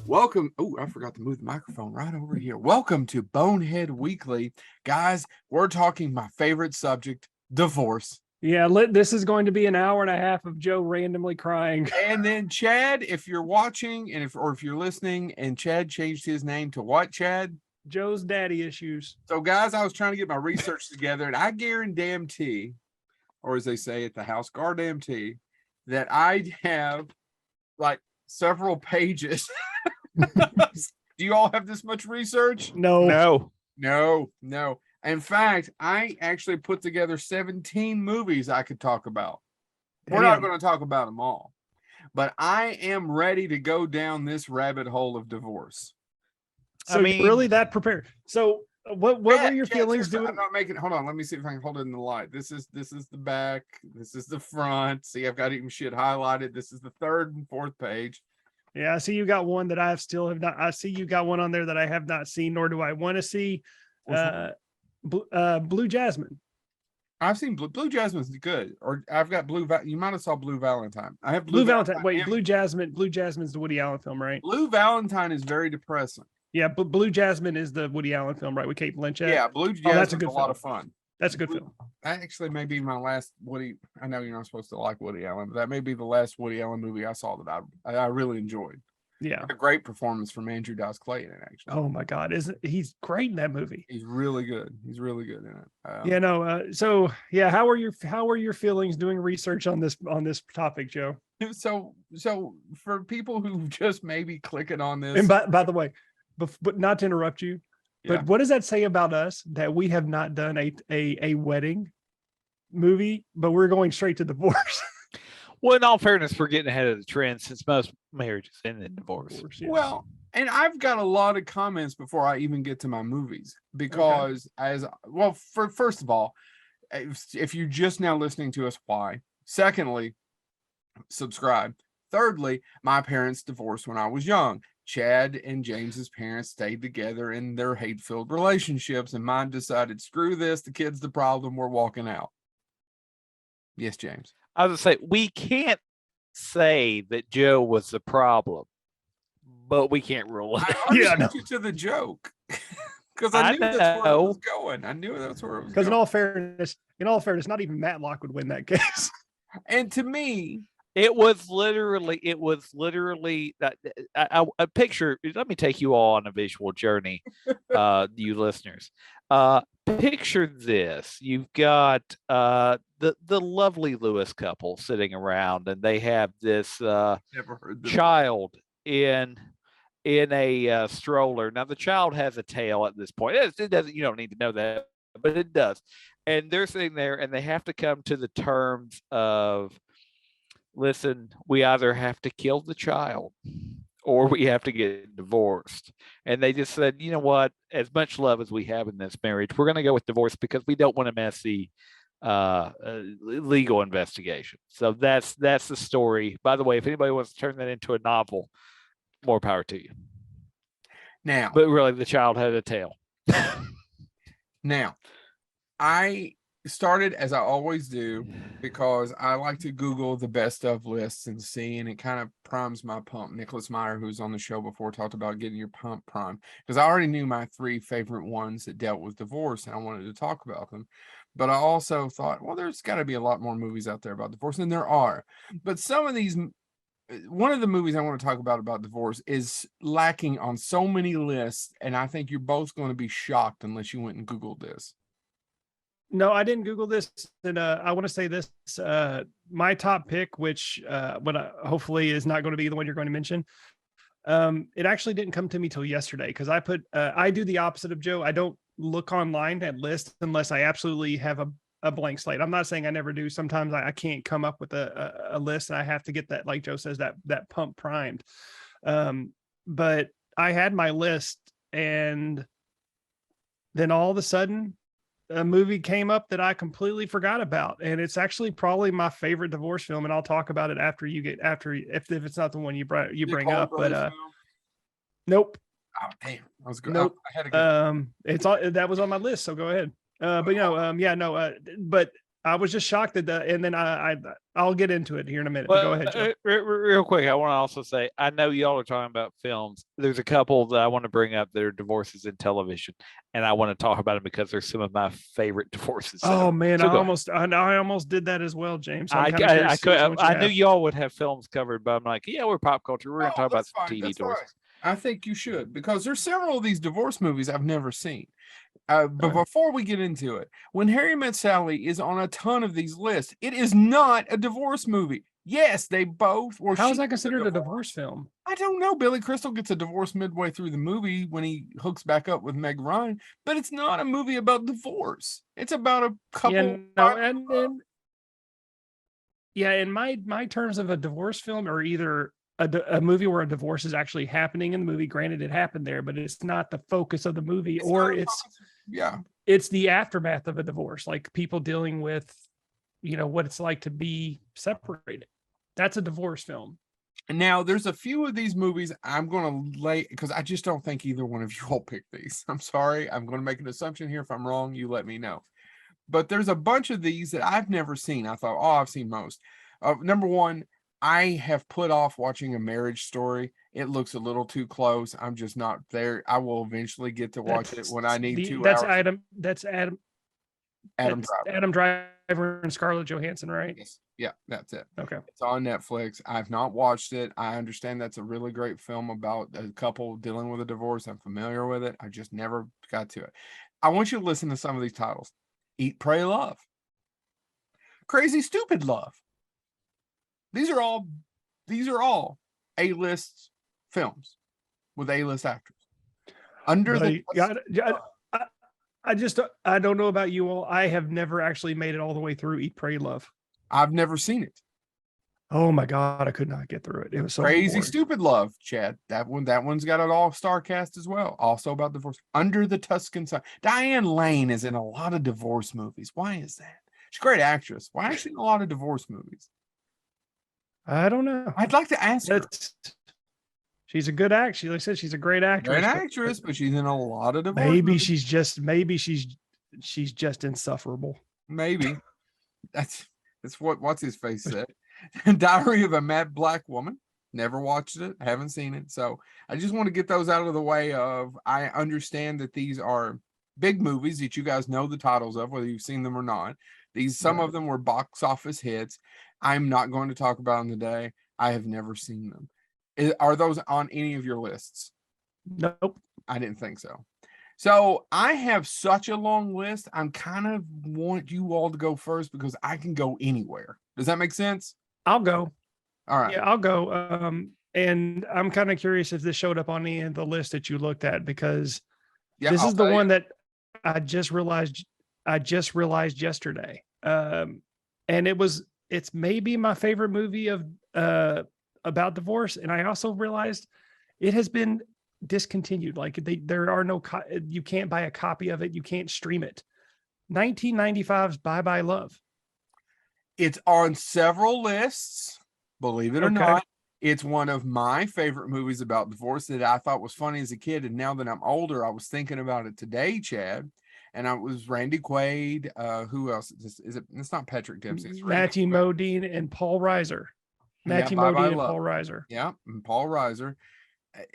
Welcome. Oh, I forgot to move the microphone right over here. Welcome to Bonehead Weekly. Guys, we're talking my favorite subject, divorce. Yeah, this is going to be an hour and a half of Joe randomly crying. And then Chad, if you're watching and if you're listening, and Chad changed his name to what, Chad? Joe's daddy issues. So, guys, I was trying to get my research together, and I guarantee, or as they say at the house, guarantee, that I have like several pages. Do you all have this much research? No. No. In fact, I actually put together 17 movies I could talk about. We're not going to talk about them all, but I am ready to go down this rabbit hole of divorce. So you're really that prepared. So what were your feelings doing? I'm not making. Hold on, let me see if I can hold it in the light. This is the back. This is the front. See, I've got even shit highlighted. This is the third and fourth page. Yeah, I see you got one that I still have not. I see you got one on there that I have not seen, nor do I want to see. Blue Jasmine. I've seen Blue Jasmine's good, or I've got You might have saw Blue Valentine. I have Blue Valentine. Wait, Blue Jasmine. Blue Jasmine's the Woody Allen film, right? Blue Valentine is very depressing. Yeah, but Blue Jasmine is the Woody Allen film, right? With Kate Blanchett. Yeah, Blue Jasmine. That's a good a lot of fun. That's a good film. That actually may be my last Woody. I know you're not supposed to like Woody Allen, but that may be the last Woody Allen movie I saw that I really enjoyed. Yeah, a great performance from Andrew Dice Clay in it. Actually, oh my God, he's great in that movie? He's really good. He's really good in it. So yeah, how are your feelings doing research on this topic, Joe? So for people who just maybe clicking on this, and by the way, but not to interrupt you, but what does that say about us that we have not done a wedding movie, but we're going straight to divorce? Well, in all fairness, we're getting ahead of the trend since most marriages end in divorce. Yeah. Well, and I've got a lot of comments before I even get to my movies because first of all, if you're just now listening to us, why? Secondly, subscribe. Thirdly, my parents divorced when I was young. Chad and James's parents stayed together in their hate-filled relationships, and mine decided, screw this, the kid's the problem, we're walking out. Yes, James. I was going to say, we can't say that Joe was the problem, but we can't rule it. I you to the joke. Because I knew that's where it was going. I knew that's where it was going. Because in all fairness, not even Matlock would win that case. And to me, it was literally a picture. Let me take you all on a visual journey, you listeners. Picture this. You've got the lovely Lewis couple sitting around, and they have this child in a stroller. Now the child has a tail at this point. It doesn't. You don't need to know that, but it does. And they're sitting there, and they have to come to the terms of, listen, we either have to kill the child or we have to get divorced. And they just said, you know what, as much love as we have in this marriage, we're going to go with divorce because we don't want to mess the legal investigation. So that's the story. By the way, if anybody wants to turn that into a novel, more power to you. Now, but really, the child had a tail. Now, I started, as I always do, because I like to Google the best of lists and see, and it kind of primes my pump. Nicholas Meyer, who's on the show before, talked about getting your pump primed, because I already knew my 3 favorite ones that dealt with divorce, and I wanted to talk about them. But I also thought, well, there's got to be a lot more movies out there about divorce, and there are. But some of these, one of the movies I want to talk about divorce is lacking on so many lists, and I think you're both going to be shocked unless you went and Googled this. No, I didn't Google this, and I want to say this. My top pick, which hopefully is not going to be the one you're going to mention, it actually didn't come to me till yesterday, because I do the opposite of Joe. I don't look online at lists unless I absolutely have a blank slate. I'm not saying I never do. Sometimes I can't come up with a list, and I have to get that, like Joe says, that pump primed. But I had my list, and then all of a sudden, a movie came up that I completely forgot about, and it's actually probably my favorite divorce film, and I'll talk about it if it's not the one you bring up. But nope. Oh damn, I was good. Nope. I had a good... that was on my list, so go ahead. But I was just shocked that and then I'll get into it here in a minute. But go ahead, Joe. Real quick, I want to also say I know y'all are talking about films. There's a couple that I want to bring up that are divorces in television, and I want to talk about them because they're some of my favorite divorces. Oh man, so I almost did that as well, James. So I knew y'all would have films covered, but I'm like, yeah, we're pop culture. We're going to talk about some TV divorces. I think you should, because there's several of these divorce movies I've never seen. But before we get into it, When Harry Met Sally is on a ton of these lists. It is not a divorce movie. Yes, they both were. How is that considered a divorce film? I don't know. Billy Crystal gets a divorce midway through the movie when he hooks back up with Meg Ryan, but it's not a movie about divorce. It's about a couple. In my terms of a divorce film, or either a movie where a divorce is actually happening in the movie. Granted, it happened there, but it's not the focus of the movie, it's the aftermath of a divorce, like people dealing with, what it's like to be separated. That's a divorce film. Now, there's a few of these movies I'm going to lay, because I just don't think either one of you all picked these. I'm sorry. I'm going to make an assumption here. If I'm wrong, you let me know. But there's a bunch of these that I've never seen. I thought, I've seen most. Number one, I have put off watching A Marriage Story. It looks a little too close. I'm just not there. I will eventually get to watch it when I need 2 hours. That's Adam Driver and Scarlett Johansson, right? Yes. Yeah, that's it. Okay. It's on Netflix. I've not watched it. I understand that's a really great film about a couple dealing with a divorce. I'm familiar with it. I just never got to it. I want you to listen to some of these titles. Eat, Pray, Love. Crazy Stupid Love. These are all A-list films with A-list actors. I don't know about you all. I have never actually made it all the way through Eat, Pray, Love. I've never seen it. Oh my God, I could not get through it. It was so Crazy boring. Stupid Love, Chad. That one's got an all-star cast as well. Also about divorce. Under the Tuscan Sun. Diane Lane is in a lot of divorce movies. Why is that? She's a great actress. Why is she in a lot of divorce movies? I don't know. I'd like to ask her. She's a good actress. Like I said, she's a great actress. But she's in a lot of divorce maybe movies. she's just insufferable. Maybe. That's what's his face said. Diary of a Mad Black Woman. Never watched it. Haven't seen it. So I just want to get those out of the way of, I understand that these are big movies that you guys know the titles of, whether you've seen them or not. Some of them were box office hits. I'm not going to talk about them today. I have never seen them. Are those on any of your lists? Nope. I didn't think so. So I have such a long list. I'm kind of want you all to go first because I can go anywhere. Does that make sense? I'll go. All right. Yeah, I'll go. And I'm kind of curious if this showed up on any of the list that you looked at, because this is the one that I just realized yesterday. And it's maybe my favorite movie of about divorce. And I also realized it has been discontinued. Like there are no, you can't buy a copy of it. You can't stream it. 1995's Bye Bye Love. It's on several lists, believe it or not. It's one of my favorite movies about divorce that I thought was funny as a kid. And now that I'm older, I was thinking about it today, Chad. And I was Randy Quaid. Who else? It's not Patrick Dempsey. It's Matthew Modine and Paul Reiser. Matthew Modine and Paul Reiser. Yeah, and Paul Reiser.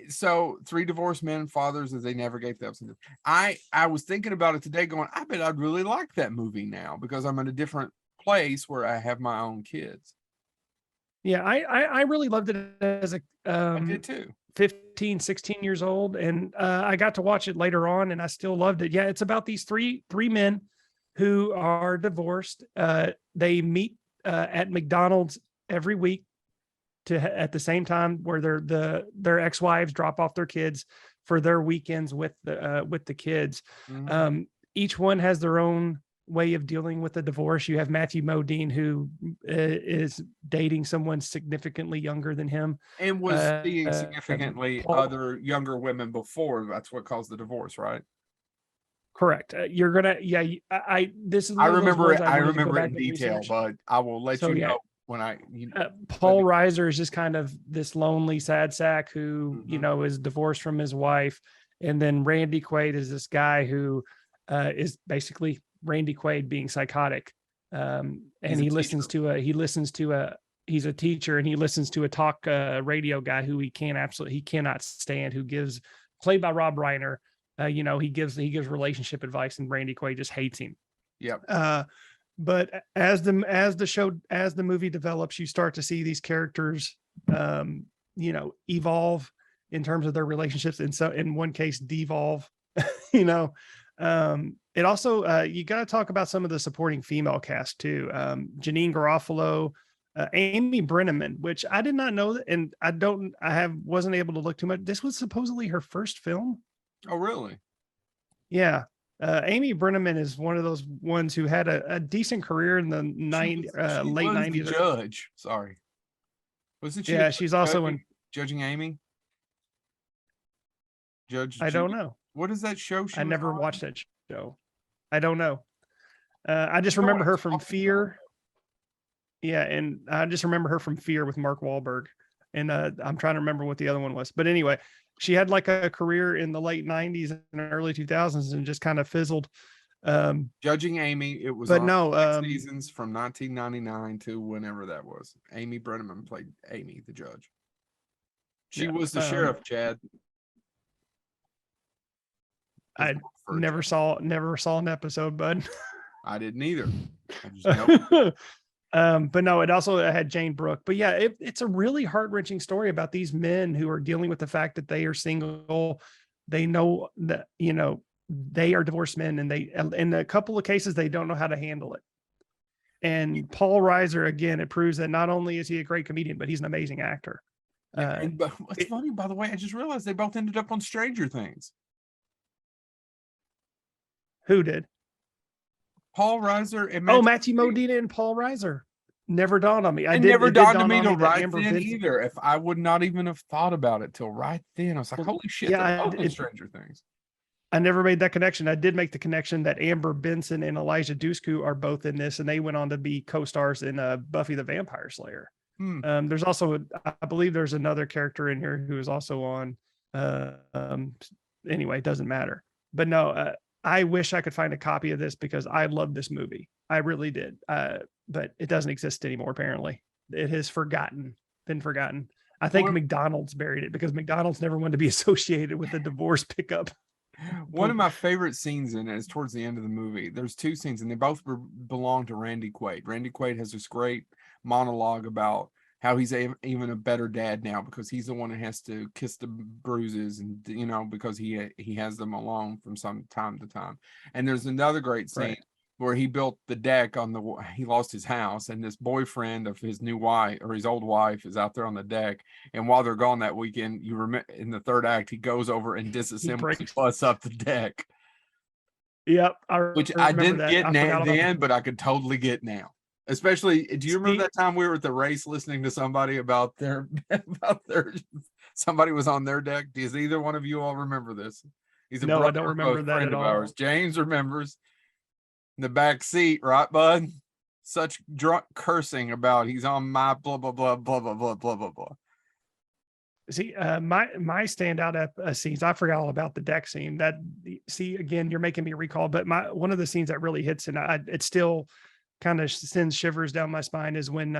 So 3 divorced men, fathers as they navigate the ups and downs. I was thinking about it today, going, I bet I'd really like that movie now because I'm in a different place where I have my own kids. Yeah, I really loved it as a I did too. 15, 16 years old. And I got to watch it later on and I still loved it. Yeah, it's about these three men who are divorced. They meet at McDonald's every week at the same time, where their ex-wives drop off their kids for their weekends with the kids. Mm-hmm. Each one has their own way of dealing with the divorce. You have Matthew Modine, who is dating someone significantly younger than him, and was seeing significantly other younger women before. That's what caused the divorce, right? Correct. You're gonna, yeah. I remember it in detail, but I will let you know when Paul Reiser is just kind of this lonely sad sack who, mm-hmm. Is divorced from his wife, and then Randy Quaid is this guy who is basically Randy Quaid being psychotic, He's and a he listens teacher. to a he's a teacher, and he listens to a talk radio guy who he cannot stand, who gives, played by Rob Reiner. He gives relationship advice, and Randy Quaid just hates him. Yep. But as the movie develops, you start to see these characters evolve in terms of their relationships, and so in one case devolve. It also, you got to talk about some of the supporting female cast too. Janine Garofalo, Amy Brenneman, which I did not know that, and wasn't able to look too much. This was supposedly her first film. Oh, really? Yeah. Amy Brenneman is one of those ones who had a decent career in the late The 90s. judge. Sorry. Wasn't she? Yeah, she's also in Judging Amy. Judge. I don't know. What is that show? I never watched that show. I don't know. I just remember her from Fear. Yeah, and I just remember her from Fear with Mark Wahlberg. And I'm trying to remember what the other one was. But anyway, she had like a career in the late 90s and early 2000s and just kind of fizzled. Judging Amy, it was but on no 6 seasons from 1999 to whenever that was. Amy Brenneman played Amy, the judge. She was the sheriff, Chad. I never saw an episode, bud. I didn't either. I just know. But no, it also had Jane Brooke. But yeah, it's a really heart-wrenching story about these men who are dealing with the fact that they are single. They know that, they are divorced men, and in a couple of cases, they don't know how to handle it. And Paul Reiser, again, it proves that not only is he a great comedian, but he's an amazing actor. But what's funny, by the way, I just realized they both ended up on Stranger Things. Who did? Paul Reiser and Matthew Modine and Paul Reiser. Never dawned on me. It never dawned on me till right then either. If I would not even have thought about it till right then, I was like, "Holy shit!" Yeah, they're both in Stranger Things. I never made that connection. I did make the connection that Amber Benson and Elijah Dushku are both in this, and they went on to be co-stars in Buffy the Vampire Slayer. There's also, I believe, there's another character in here who is also on. Anyway, it doesn't matter. But no. I wish I could find a copy of this because I love this movie. I really did. But it doesn't exist anymore, apparently. It has been forgotten. I think McDonald's buried it because McDonald's never wanted to be associated with a divorce pickup. One of my favorite scenes in it is towards the end of the movie. There's two scenes, and they both belong to Randy Quaid. Randy Quaid has this great monologue about how he's even a better dad now because he's the one that has to kiss the bruises and because he has them alone from some time to time. And there's another great scene where he built the deck he lost his house, and this boyfriend of his new wife or his old wife is out there on the deck. And while they're gone that weekend, you remember in the third act, he goes over and disassembles and busts up the deck. Yep. Which I didn't get then, but I could totally get now. Especially, do you remember that time we were at the race listening to somebody about their somebody was on their deck? Does either one of you all remember this? He's no, I don't remember that at all. Ours. James remembers in the back seat, right, bud? Such drunk cursing about he's on my blah blah blah blah blah blah blah blah blah. See, my standout scenes, I forgot all about the deck scene. Again, you're making me recall, but one of the scenes that really hits, and it's still kind of sends shivers down my spine, is when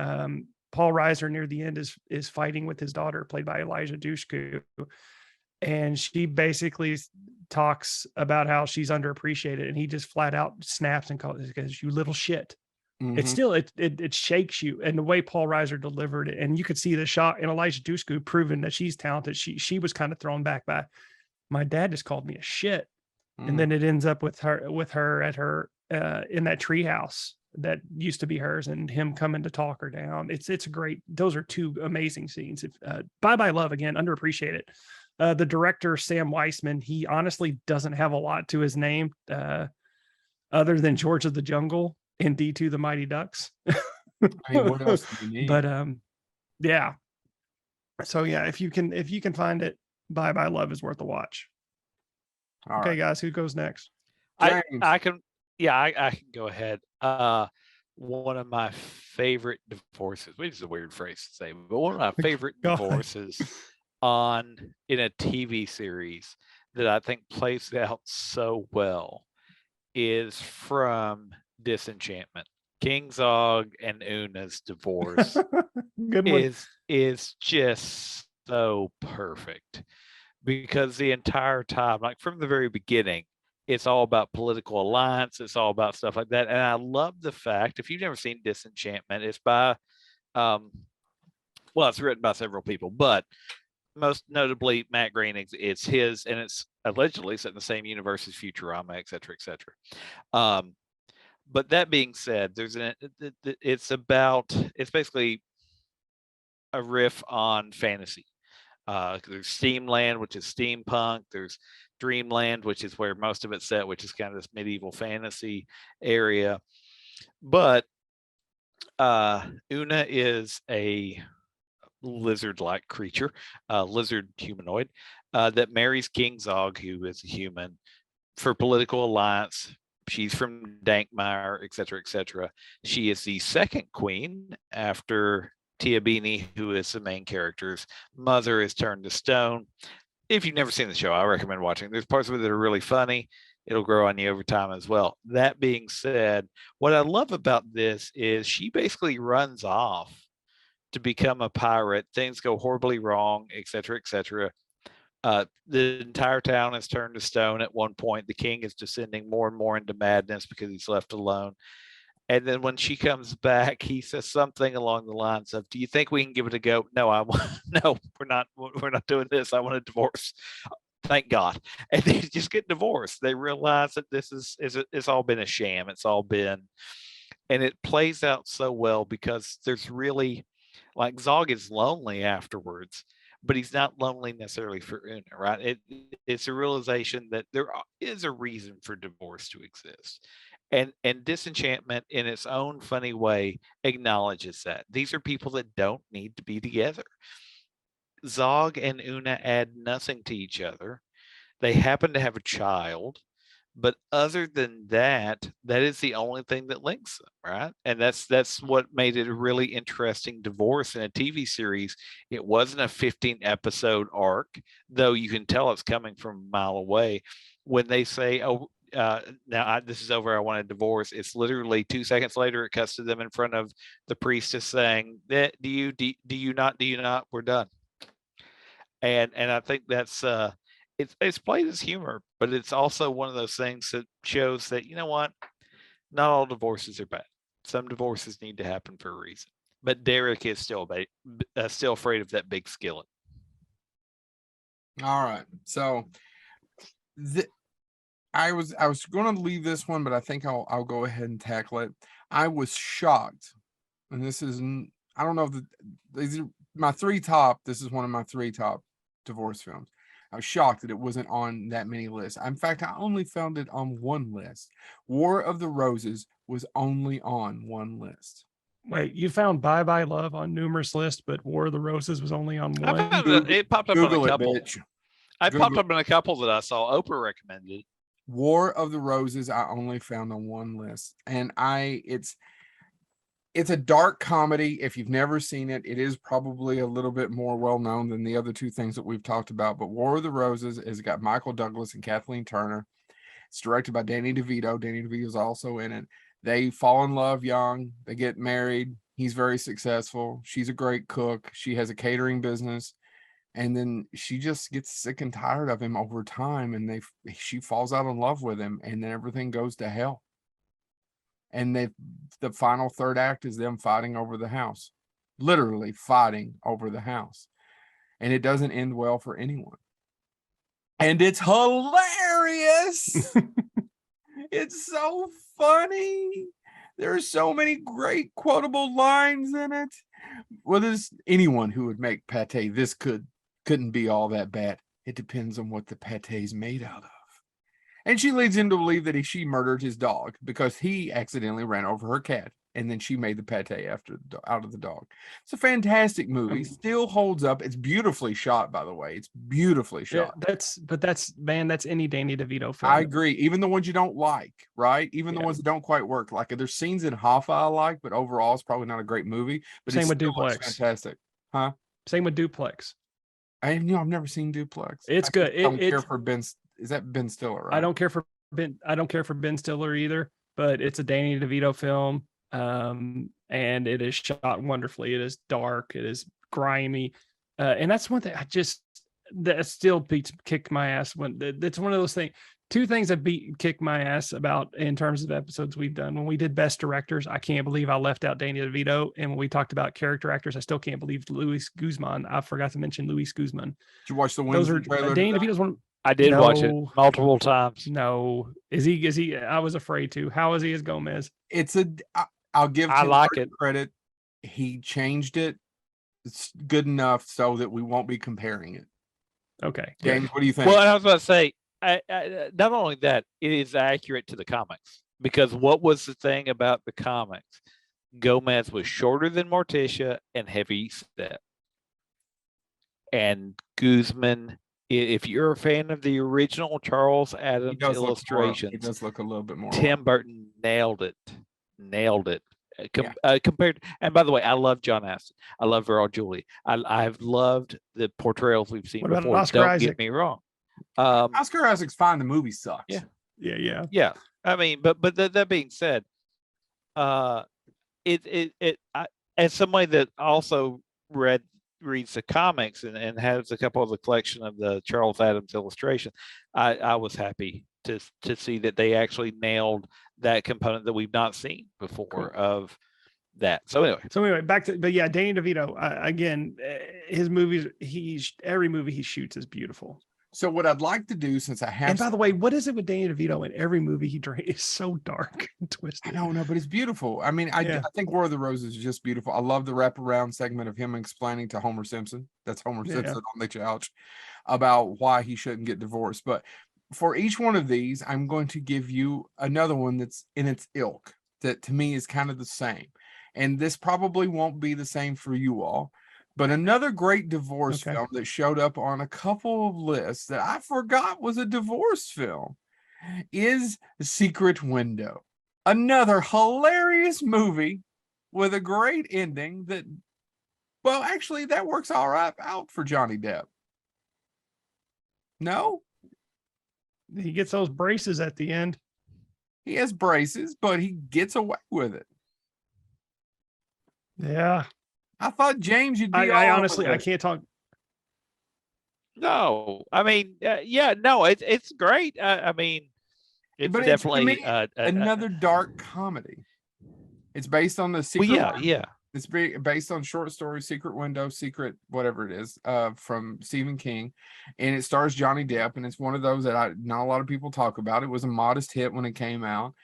Paul Reiser near the end is fighting with his daughter, played by Elijah Dushku, and she basically talks about how she's underappreciated, and he just flat out snaps and calls it, "You little shit." Mm-hmm. It's still it shakes you, and the way Paul Reiser delivered it, and you could see the shock in Elijah Dushku proving that she's talented. She was kind of thrown back by, my dad just called me a shit, and then it ends up with her at her in that treehouse that used to be hers, and him coming to talk her down. It's a great, those are two amazing scenes. Bye Bye Love, again, underappreciated. The director, Sam Weissman, he honestly doesn't have a lot to his name other than George of the Jungle and D2 the Mighty Ducks. I mean, what else do you need? But yeah. So yeah, if you can find it, Bye Bye Love is worth a watch. All okay, right. Guys, who goes next? I can go ahead. One of my favorite divorces, which is a weird phrase to say, but one of my favorite divorces in a TV series that I think plays it out so well is from Disenchantment. King Zog and Una's divorce Good one. is just so perfect, because the entire time, like from the very beginning, it's all about political alliance. It's all about stuff like that. And I love the fact, if you've never seen Disenchantment, it's by, well, it's written by several people, but most notably Matt Groening. It's his, and it's allegedly set in the same universe as Futurama, et cetera, et cetera. But that being said, it's basically a riff on fantasy. There's Steamland, which is steampunk. There's Dreamland, which is where most of it's set, which is kind of this medieval fantasy area. But Una is a lizard-like creature, lizard humanoid, that marries King Zog, who is a human, for political alliance. She's from Dankmire, et cetera, et cetera. She is the second queen after Tia Beanie, who is the main character's mother, is turned to stone. If you've never seen the show, I recommend watching. There's parts of it that are really funny. It'll grow on you over time as well. That being said, what I love about this is she basically runs off to become a pirate. Things go horribly wrong, et cetera, et cetera. The entire town is turned to stone at one point. The king is descending more and more into madness because he's left alone. And then when she comes back, he says something along the lines of, "Do you think we can give it a go?" No, no, we're not doing this. I want a divorce. Thank God. And they just get divorced. They realize that this is it's all been a sham. It's all been, and it plays out so well because there's really, like, Zog is lonely afterwards, but he's not lonely necessarily for Una, right? It's a realization that there is a reason for divorce to exist. And Disenchantment, in its own funny way, acknowledges that these are people that don't need to be together. Zog and Una add nothing to each other. They happen to have a child, but other than that, that is the only thing that links them, right? And that's what made it a really interesting divorce in a TV series. It wasn't a 15 episode arc, though you can tell it's coming from a mile away. When they say, "Oh, this is over, I want a divorce," it's literally 2 seconds later it cuts to them in front of the priestess saying, do you not, we're done. And I think that's it's played as humor, but it's also one of those things that shows that, you know what, not all divorces are bad. Some divorces need to happen for a reason. But Derek is still afraid of that big skillet. All right, so I was going to leave this one, but I think I'll go ahead and tackle it. I was shocked, and this is, I don't know if these are my three top. This is one of my three top divorce films. I was shocked that it wasn't on that many lists. In fact, I only found it on one list. War of the Roses was only on one list. Wait, you found Bye Bye Love on numerous lists, but War of the Roses was only on one? It popped up Google on a couple. Popped up on a couple that I saw. Oprah recommended. War of the Roses I only found on one list. And it's a dark comedy. If you've never seen it, it is probably a little bit more well-known than the other two things that we've talked about. But War of the Roses has got Michael Douglas and Kathleen Turner. It's directed by Danny DeVito. Danny DeVito is also in it. They fall in love young. They get married. He's very successful. She's a great cook. She has a catering business. And then she just gets sick and tired of him over time. And she falls out in love with him. And then everything goes to hell. And the final third act is them fighting over the house, literally fighting over the house. And it doesn't end well for anyone. And it's hilarious. It's so funny. There are so many great quotable lines in it. Well, there's anyone who would make pate. This couldn't be all that bad. It depends on what the pate is made out of. And she leads him to believe that she murdered his dog because he accidentally ran over her cat. And then she made the pate out of the dog. It's a fantastic movie. Still holds up. It's beautifully shot, by the way. It's beautifully shot. Yeah, that's any Danny DeVito film. I agree. Even the ones you don't like, right? Even the ones that don't quite work. Like there's scenes in Hoffa I like, but overall it's probably not a great movie. But same with Duplex. Fantastic. Huh? Same with Duplex. I've never seen Duplex. It's good. I don't care for Ben. Is that Ben Stiller? Right? I don't care for Ben Stiller either, but it's a Danny DeVito film. and it is shot wonderfully. It is dark. It is grimy, and that's one thing that still kicked my ass. That's one of those things. Two things that kicked my ass about in terms of episodes we've done. When we did best directors, I can't believe I left out Danny DeVito. And when we talked about character actors, I still can't believe Luis Guzman. I forgot to mention Luis Guzman. Did you watch the Those are Wednesday trailer? Danny DeVito's one. I did watch it multiple times. No, is he? I was afraid to. How is he as Gomez? I'll give I Tim like Burton it. credit. He changed it. It's good enough so that we won't be comparing it. Okay, James, what do you think? Well, and I was about to say, not only that, it is accurate to the comics, because what was the thing about the comics? Gomez was shorter than Morticia and heavy set. And Guzman, if you're a fan of the original Charles Adams illustrations, He does look a little bit more. Tim Burton nailed it. Compared, and by the way, I love John Astin. I love Earl Julie. I've loved the portrayals we've seen What about before. Oscar Don't Isaac? get me wrong. Oscar Isaac's fine. The movie sucks. Yeah. Yeah. I mean, but that being said, as somebody that also reads the comics and has a couple of the collection of the Charles Adams illustration, I was happy to see that they actually nailed that component that we've not seen before of that. So anyway, back to, but yeah, Danny DeVito, again, his movies, every movie he shoots is beautiful. So what I'd like to do, since I have, and by the way, what is it with Danny DeVito in every movie he directs? It's so dark and twisted. I don't know, but it's beautiful. I mean, I think War of the Roses is just beautiful. I love the wraparound segment of him explaining to Homer Simpson. That's Homer Simpson on the couch about why he shouldn't get divorced. But for each one of these, I'm going to give you another one that's in its ilk that to me is kind of the same. And this probably won't be the same for you all. But another great divorce film that showed up on a couple of lists that I forgot was a divorce film is Secret Window. Another hilarious movie with a great ending that, well, actually, that works all right out for Johnny Depp. No? He gets those braces at the end. He has braces, but he gets away with it. Yeah. I thought, James, you'd be I honestly, I can't talk. No, I mean, no, it's great. I mean, it's definitely another dark comedy. It's based on the secret. Well, yeah. It's based on short story, Secret Window, Secret whatever it is, from Stephen King, and it stars Johnny Depp. And it's one of those that not a lot of people talk about. It was a modest hit when it came out.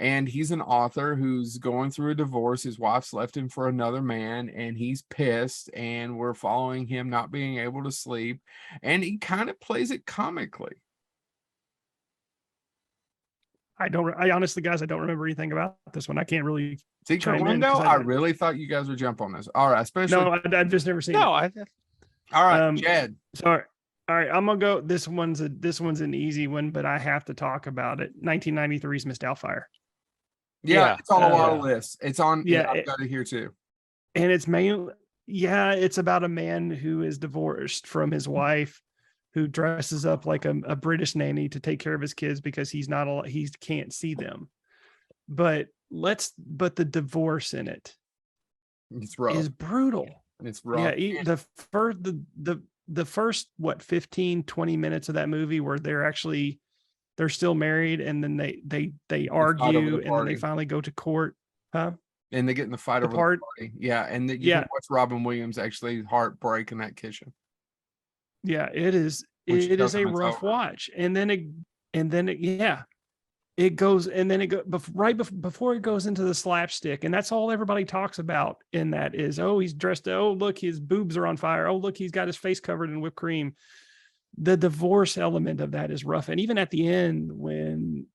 And he's an author who's going through a divorce. His wife's left him for another man, and he's pissed. And we're following him not being able to sleep. And he kind of plays it comically. I honestly, guys, I don't remember anything about this one. I can't really. Secret Window? I really thought you guys would jump on this. All right, especially. No, I've just never seen it. All right, Jed. Sorry. All right, I'm gonna go. This one's an easy one, but I have to talk about it. 1993's Miss Doubtfire. Yeah, it's on a lot of lists. It's on. Yeah, I've got it here too. And it's mainly, it's about a man who is divorced from his wife, who dresses up like a British nanny to take care of his kids because he can't see them. But the divorce in it is brutal. It's rough. Yeah, the first 15 20 minutes of that movie where they're still married, and then they argue, and then they finally go to court, and they get in the fight over the party. Yeah, and you can watch Robin Williams actually heartbreak in that kitchen. Yeah, it is a rough watch. And then it goes right before it goes into the slapstick, and that's all everybody talks about in that is, oh, he's dressed, oh, look, his boobs are on fire, oh, look, he's got his face covered in whipped cream. The divorce element of that is rough. And even at the end, when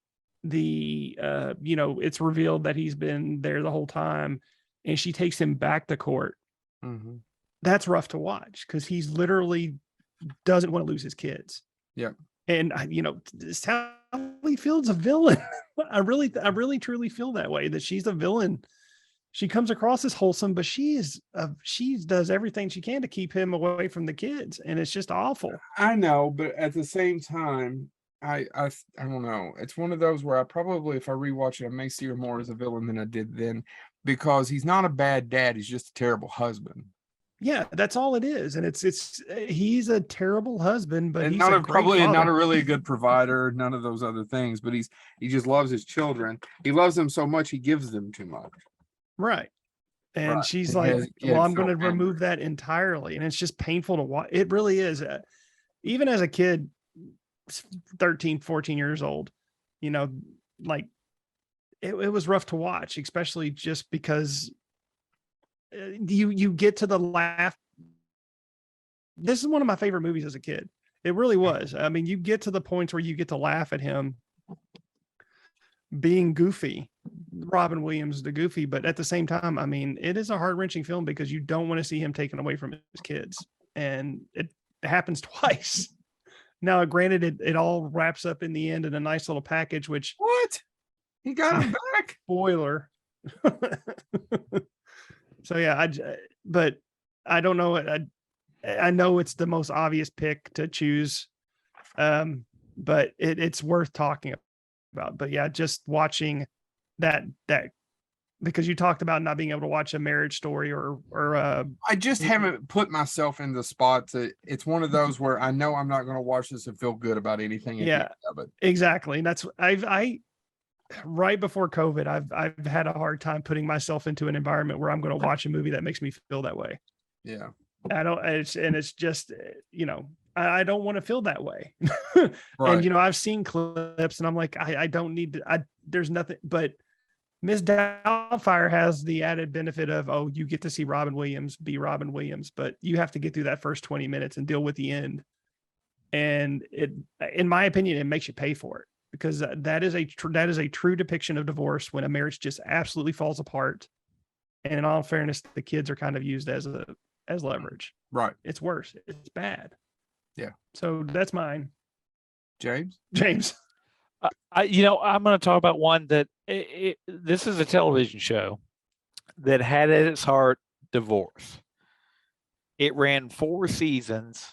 it's revealed that he's been there the whole time and she takes him back to court, that's rough to watch because he's literally doesn't want to lose his kids. Yeah. And Sally Field's a villain. I really truly feel that way, that she's a villain. She comes across as wholesome, but she does everything she can to keep him away from the kids, and it's just awful. I know, but at the same time, I don't know. It's one of those where I probably, if I rewatch it, I may see her more as a villain than I did then. because he's not a bad dad. He's just a terrible husband. Yeah, that's all it is. And he's a terrible husband, but And he's not a a great probably not a father. really good provider, none of those other things, but he just loves his children. He loves them so much he gives them too much. Right. And Right. she's He like, has- he well, had I'm going to Phil Hammer. remove that entirely. And it's just painful to watch. It really is. Even as a kid, 13, 14 years old, you know, like it was rough to watch, especially just because you get to the laugh. This is one of my favorite movies as a kid. It really was. I mean, you get to the points where you get to laugh at him being goofy, Robin Williams, the goofy, but at the same time, I mean, it is a heart-wrenching film because you don't want to see him taken away from his kids. And it happens twice. Now, granted, it all wraps up in the end in a nice little package, which What? He got him back? spoiler. So yeah, but I don't know. I know it's the most obvious pick to choose, but it's worth talking about. But yeah, just watching that because you talked about not being able to watch a Marriage Story or I just haven't put myself in the spot to. It's one of those where I know I'm not going to watch this and feel good about anything. At the Yeah. end of it. Exactly. And that's I right before COVID, I've had a hard time putting myself into an environment where I'm going to watch a movie that makes me feel that way. Yeah. It's just, you know, I don't want to feel that way. Right. And, you know, I've seen clips and I'm like, I don't need to, there's nothing, but Miss Doubtfire has the added benefit of, oh, you get to see Robin Williams be Robin Williams, but you have to get through that first 20 minutes and deal with the end. And it, in my opinion, it makes you pay for it because that is a true depiction of divorce when a marriage just absolutely falls apart. And in all fairness, the kids are kind of used as leverage. Right. It's worse. It's bad. Yeah. So that's mine. James. I'm going to talk about one that this is a television show that had at its heart divorce. It ran 4 seasons.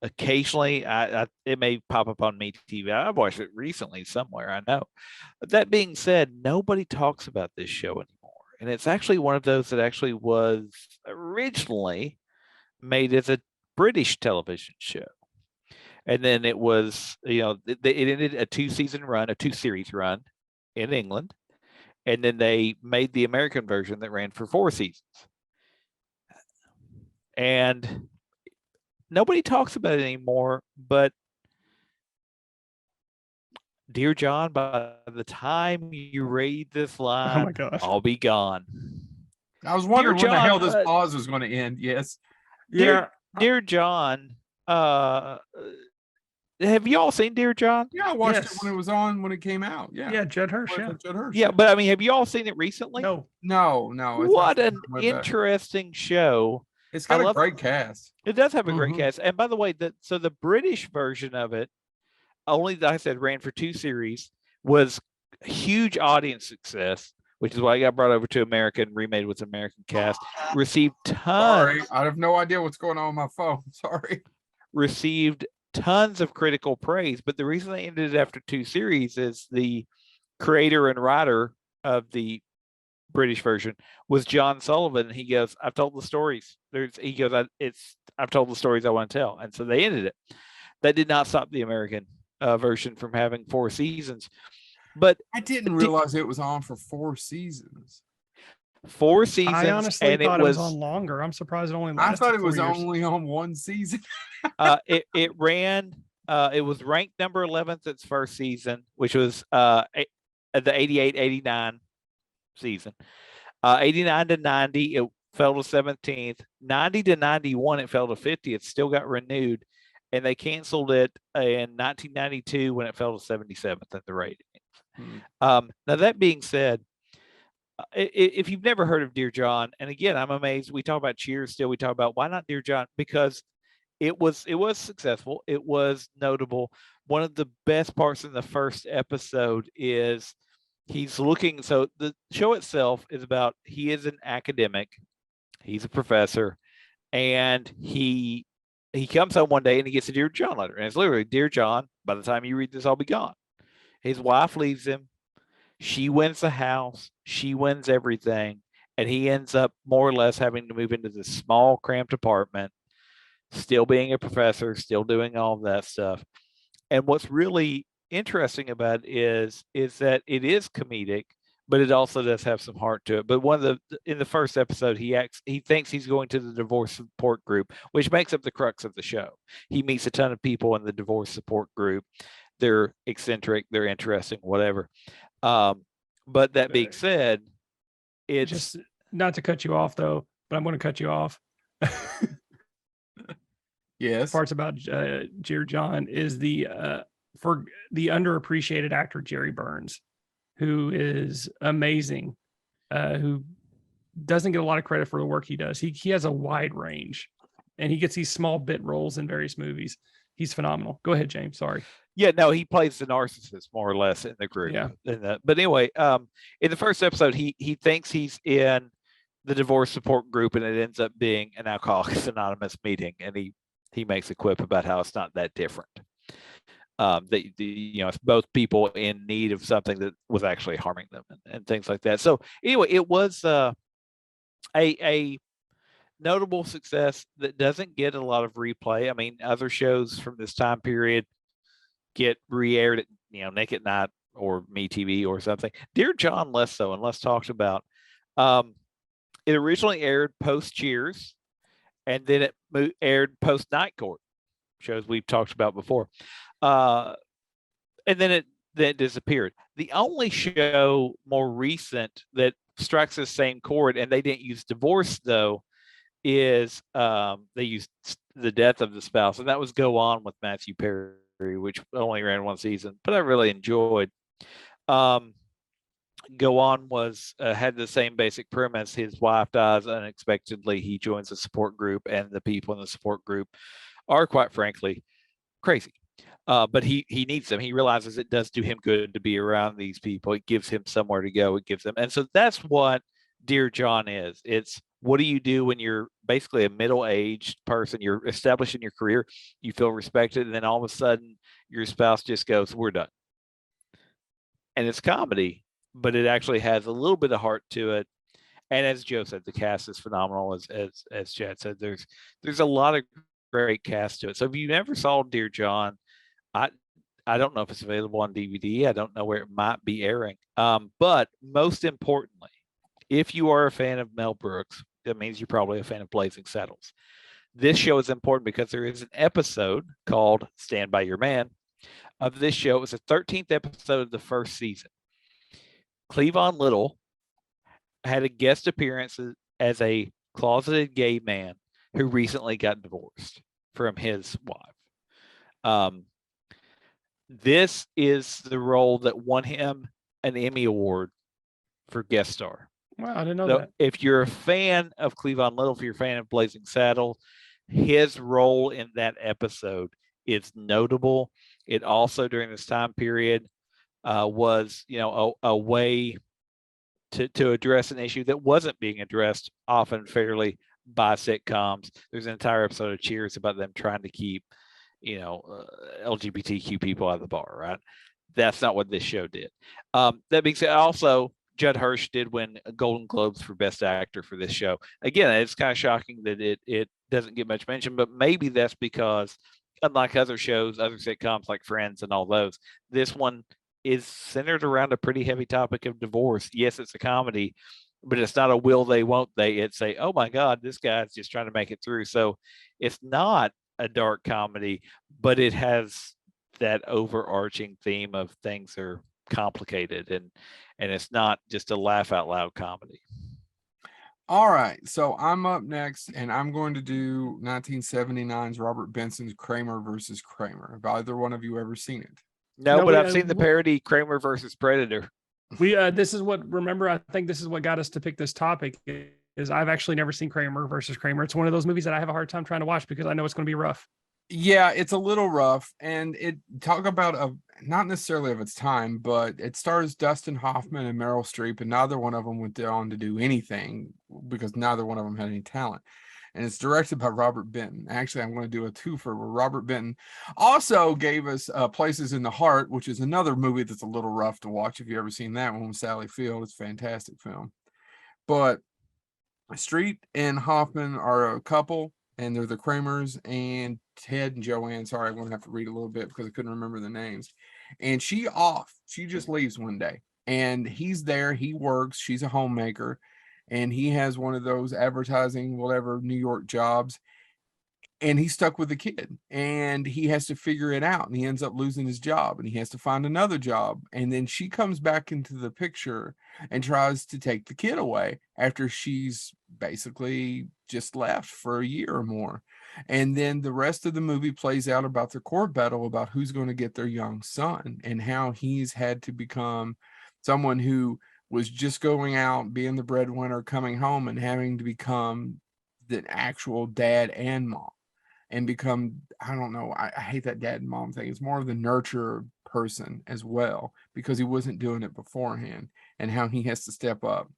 Occasionally, it may pop up on me TV. I've watched it recently somewhere, I know. That being said, nobody talks about this show anymore. And it's actually one of those that actually was originally made as a British television show. And then it was, it ended a 2-series run in England. And then they made the American version that ran for 4 seasons. And nobody talks about it anymore, but Dear John, by the time you read this line, Oh my gosh. I'll be gone. I was wondering Dear when the hell John, this pause was going to end. Yes. Dear John, have you all seen Dear John? Yeah, I watched it Yes. when it was on, when it came out. Yeah. Yeah, Judd Hirsch. Yeah. Judd Hirsch. Yeah, but I mean, have you all seen it recently? No. No. It's What not an way back. interesting show. It's got I a love- great cast. It does have a great Mhm. cast. And by the way, the British version of it, only like I said, ran for 2 series, was a huge audience success, which is why it got brought over to America and remade with American cast. Received Sorry, I have no idea what's going on with my phone. Sorry. received tons of critical praise. But the reason they ended it after 2 series is the creator and writer of the British version was John Sullivan. And he goes, I've told the stories. I've told the stories I want to tell. And so they ended it. That did not stop the American version from having 4 seasons. But I didn't realize it was on for 4 seasons. 4 seasons. I honestly and thought it was on longer. I'm surprised it only lasted I thought it 4 was years. only on 1 season. It ran. It was ranked number 11th its first season, which was the 88-89 season. 89 to 90, it fell to 17th. 90 to 91, it fell to 50th. Still got renewed, and they canceled it in 1992 when it fell to 77th at the ratings. Now that being said, if you've never heard of Dear John, and again, I'm amazed. We talk about Cheers still. We talk about why not Dear John, because it was successful. It was notable. One of the best parts in the first episode is he's looking. So the show itself is about, he is an academic. He's a professor, and he comes home one day and he gets a Dear John letter, and it's literally, Dear John, by the time you read this, I'll be gone. His wife leaves him. She wins the house. She wins everything. and he ends up more or less having to move into this small, cramped apartment, still being a professor, still doing all of that stuff. And what's really interesting about it is that it is comedic, but it also does have some heart to it. But in the first episode, he thinks he's going to the divorce support group, which makes up the crux of the show. He meets a ton of people in the divorce support group. They're eccentric, they're interesting, whatever. But that being said, it's just not to cut you off though, but I'm going to cut you off. Yes. Parts about Dear John is for the underappreciated actor Jerry Burns, who is amazing, who doesn't get a lot of credit for the work he does. He has a wide range, and he gets these small bit roles in various movies. He's phenomenal. Go ahead, James. Sorry. Yeah, no, he plays the narcissist more or less in the group. Yeah. But anyway, in the first episode, he thinks he's in the divorce support group, and it ends up being an Alcoholics Anonymous meeting, and he makes a quip about how it's not that different. It's both people in need of something that was actually harming them and things like that. So anyway, it was a notable success that doesn't get a lot of replay. I mean, other shows from this time period get re-aired at Nick at Night or MeTV or something. Dear John less so, and less talked about. It originally aired post Cheers, and then it aired post Night Court, shows we've talked about before. And then it disappeared. The only show more recent that strikes the same chord, and they didn't use divorce though, is they used the death of the spouse, and that was Go On with Matthew Perry, which only ran one season, but I really enjoyed. Go On was had the same basic premise. His wife dies unexpectedly. He joins a support group, and the people in the support group are, quite frankly, crazy. But he needs them. He realizes it does do him good to be around these people. It gives him somewhere to go. It gives them, and so that's what Dear John is. It's what do you do when you're basically a middle-aged person, you're established in your career, you feel respected, and then all of a sudden your spouse just goes, "We're done." And it's comedy, but it actually has a little bit of heart to it. And as Joe said, the cast is phenomenal. As Chad said, there's a lot of great cast to it. So if you never saw Dear John, I don't know if it's available on DVD. I don't know where it might be airing. But most importantly, if you are a fan of Mel Brooks, that means you're probably a fan of Blazing Saddles. This show is important because there is an episode called Stand By Your Man of this show. It was the 13th episode of the first season. Cleavon Little had a guest appearance as a closeted gay man who recently got divorced from his wife. This is the role that won him an Emmy Award for guest star. Wow, I didn't know So that. if you're a fan of Cleavon Little, if you're a fan of Blazing Saddles, his role in that episode is notable. It also, during this time period, was a way to address an issue that wasn't being addressed often fairly by sitcoms. There's an entire episode of Cheers about them trying to keep LGBTQ people out of the bar, right? That's not what this show did. That being said, also Judd Hirsch did win Golden Globes for Best Actor for this show. Again, it's kind of shocking that it doesn't get much mention, but maybe that's because, unlike other shows, other sitcoms like Friends and all those, this one is centered around a pretty heavy topic of divorce. Yes, it's a comedy, but it's not a will they, won't they. It's a, oh my God, this guy's just trying to make it through. So it's not a dark comedy, but it has that overarching theme of things are complicated, and it's not just a laugh out loud comedy. All right, so I'm up next, and I'm going to do 1979's Robert Benson's Kramer versus Kramer. Have either one of you ever seen it? No, but I've seen the parody Kramer versus Predator. This is what, remember, I think this is what got us to pick this topic, is I've actually never seen Kramer versus Kramer. It's one of those movies that I have a hard time trying to watch because I know it's going to be rough. Yeah, it's a little rough, and it talk about not necessarily of its time, but it stars Dustin Hoffman and Meryl Streep, and neither one of them went on to do anything because neither one of them had any talent. And it's directed by Robert Benton. Actually, I'm going to do a twofer where Robert Benton also gave us Places in the Heart, which is another movie that's a little rough to watch. If you've ever seen that one with Sally Field, it's a fantastic film. But Street and Hoffman are a couple, and they're the Kramers, and Ted and Joanne. Sorry, I'm gonna have to read a little bit because I couldn't remember the names. And she just leaves one day, and he's there. He works. She's a homemaker, and he has one of those advertising, whatever, New York jobs, and he's stuck with the kid, and he has to figure it out, and he ends up losing his job, and he has to find another job. And then she comes back into the picture and tries to take the kid away after she's basically just left for a year or more. And then the rest of the movie plays out about the court battle about who's going to get their young son, and how he's had to become someone who was just going out, being the breadwinner, coming home and having to become the actual dad and mom, and become, I don't know, I hate that dad and mom thing. It's more of the nurture person as well, because he wasn't doing it beforehand, and how he has to step up.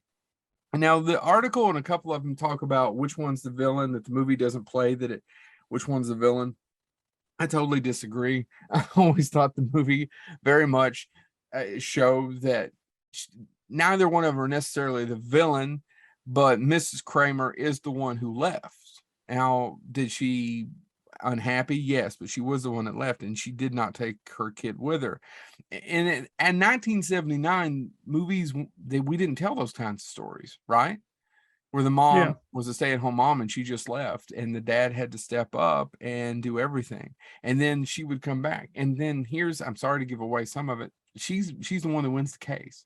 And now the article and a couple of them talk about which one's the villain, that the movie doesn't play which one's the villain. I totally disagree. I always thought the movie very much showed that neither one of them are necessarily the villain, but Mrs. Kramer is the one who left. Now, did she unhappy? Yes, but she was the one that left, and she did not take her kid with her. And in 1979, movies, we didn't tell those kinds of stories, right? Where the mom was a stay-at-home mom and she just left, and the dad had to step up and do everything, and then she would come back. And then I'm sorry to give away some of it, she's the one that wins the case.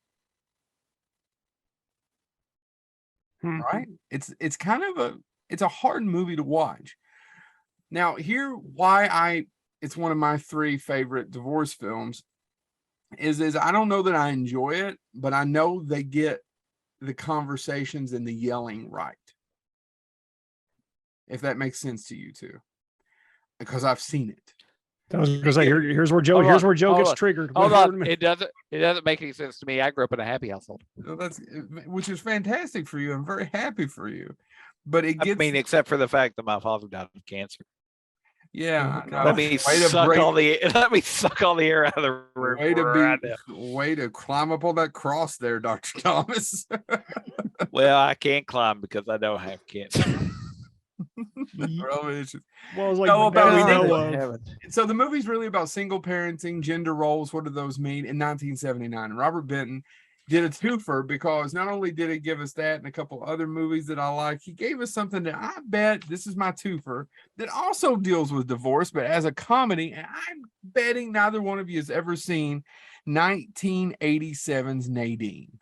Right? It's kind of it's a hard movie to watch. Now, it's one of my 3 favorite divorce films is I don't know that I enjoy it, but I know they get the conversations and the yelling right. If that makes sense to you too, because I've seen it. I was gonna say, here's where Joe gets triggered. Hold on. It doesn't make any sense to me. I grew up in a happy household. Which is fantastic for you. I'm very happy for you. But except for the fact that my father died of cancer. Yeah. Let me suck all the air out of the room. Way to climb up on that cross there, Dr. Thomas. Well, I can't climb because I don't have cancer. So the movie's really about single parenting, gender roles. What do those mean? In 1979, Robert Benton did a twofer, because not only did it give us that and a couple other movies that I like, he gave us something that I bet, this is my twofer, that also deals with divorce, but as a comedy. And I'm betting neither one of you has ever seen 1987's Nadine.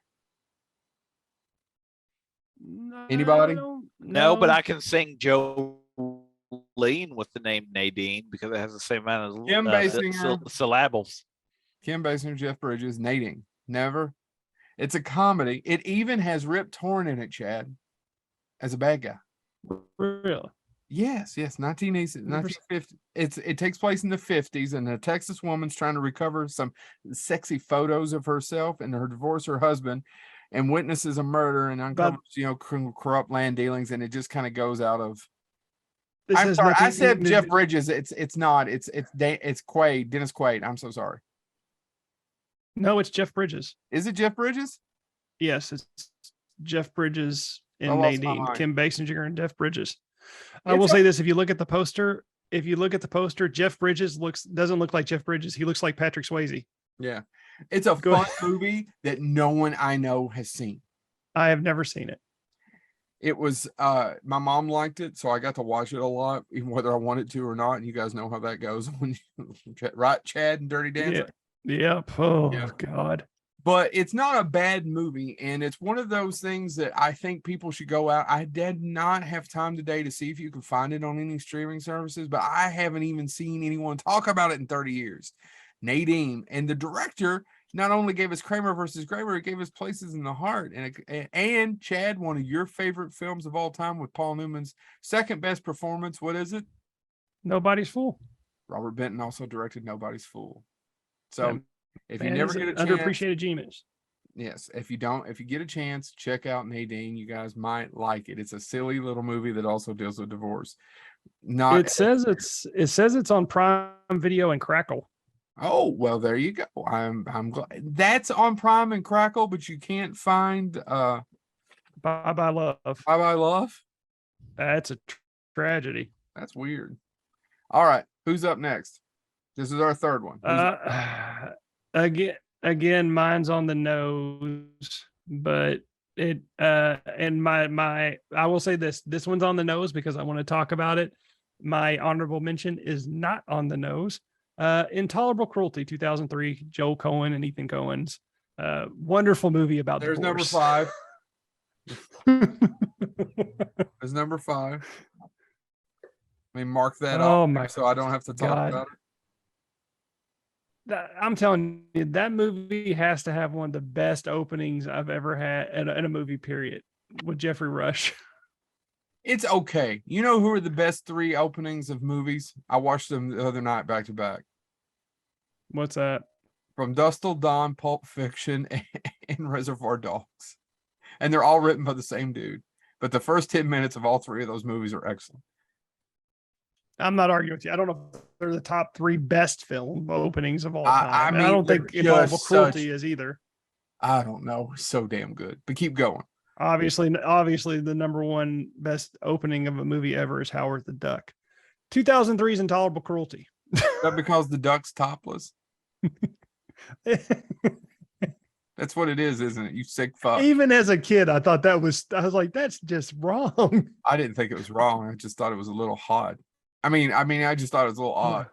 Anybody? No, but I can sing Jolene with the name Nadine because it has the same amount of Kim Basinger, syllables. Kim Basinger, Jeff Bridges, Nadine. Never. It's a comedy. It even has Rip Torn in it, Chad, as a bad guy. Really? Yes. 1950. It takes place in the 50s, and a Texas woman's trying to recover some sexy photos of herself and her divorce her husband, and witnesses a murder and uncovers, corrupt land dealings, and it just kind of goes out of. I'm sorry, I said Jeff Bridges. It's not. It's Quaid, Dennis Quaid. I'm so sorry. No, it's Jeff Bridges. Is it Jeff Bridges? Yes, it's Jeff Bridges and Nadine. Kim Basinger and Jeff Bridges. I will say this: if you look at the poster, Jeff Bridges doesn't look like Jeff Bridges. He looks like Patrick Swayze. Yeah, it's a fun movie that no one I know has seen. I have never seen it. It was my mom liked it, so I got to watch it a lot, even whether I wanted to or not. And you guys know how that goes when right, Chad and Dirty Dancing. Yep. Oh God. But it's not a bad movie, and it's one of those things that I think people should go out. I did not have time today to see if you can find it on any streaming services, but I haven't even seen anyone talk about it in 30 years. Nadine, and the director not only gave us Kramer versus Kramer, it gave us Places in the Heart, and Chad, one of your favorite films of all time, with Paul Newman's second best performance. What is it? Nobody's Fool. Robert Benton also directed Nobody's Fool. So if you never get a chance, underappreciated genius. Yes, if you get a chance, check out Nadine. You guys might like it. It's a silly little movie that also deals with divorce. It says it's on Prime Video and Crackle. Oh, well, there you go. I'm glad that's on Prime and Crackle, but you can't find Bye Bye Love. Bye Bye Love. That's a tragedy. That's weird. All right, who's up next? This is our third one. Who's up? Again, mine's on the nose, but it and my I will say this one's on the nose because I want to talk about it. My honorable mention is not on the nose. Intolerable Cruelty, 2003, Joel Cohen and Ethan Cohen's wonderful movie about There's divorce. number 5. There's number 5. Let me mark that Oh off my so I don't have to talk God. about it. I'm telling you, that movie has to have one of the best openings I've ever had in a movie, period, with Jeffrey Rush. It's okay. You know who are the best 3 openings of movies? I watched them the other night back to back. What's that? From Dusk Till Dawn, Pulp Fiction, and Reservoir Dogs. And they're all written by the same dude. But the first 10 minutes of all 3 of those movies are excellent. I'm not arguing with you. I don't know if they're the top 3 best film openings of all I time. I, mean, don't they're think Intolerable just Cruelty such- is either. I don't know. It's so damn good. But keep going. Obviously, the number 1 best opening of a movie ever is Howard the Duck. 2003's Intolerable Cruelty. Is that because the duck's topless? That's what it is, isn't it? You sick fuck. Even as a kid, I was like, that's just wrong. I didn't think it was wrong. I just thought it was a little odd. I mean, I just thought it was a little odd.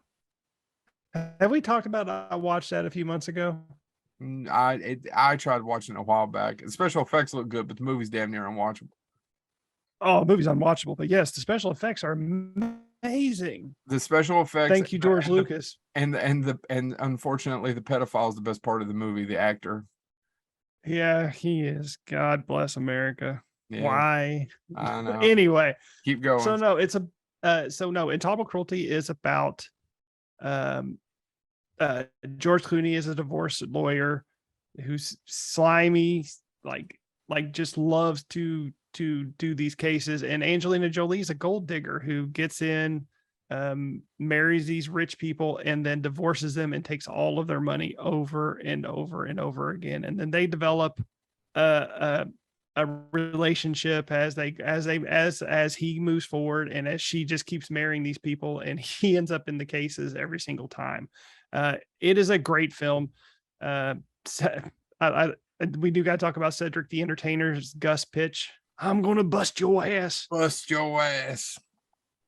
Have we talked about I watched that a few months ago? I tried watching it a while back. The special effects look good, but the movie's damn near unwatchable. Oh, the movie's unwatchable, but yes, the special effects are amazing. The special effects. Thank you, George Lucas. And unfortunately, the pedophile is the best part of the movie. The actor. Yeah, he is. God bless America. Yeah, Why? I know. Anyway, Keep going. so no, Intolerable Cruelty is about George Clooney is a divorce lawyer who's slimy, like just loves to do these cases, and Angelina Jolie is a gold digger who gets in, marries these rich people and then divorces them and takes all of their money over and over and over again, and then they develop a relationship as he moves forward, and as she just keeps marrying these people, and he ends up in the cases every single time. It is a great film. We do got to talk about Cedric the Entertainer's Gus pitch. I'm gonna bust your ass. Bust your ass.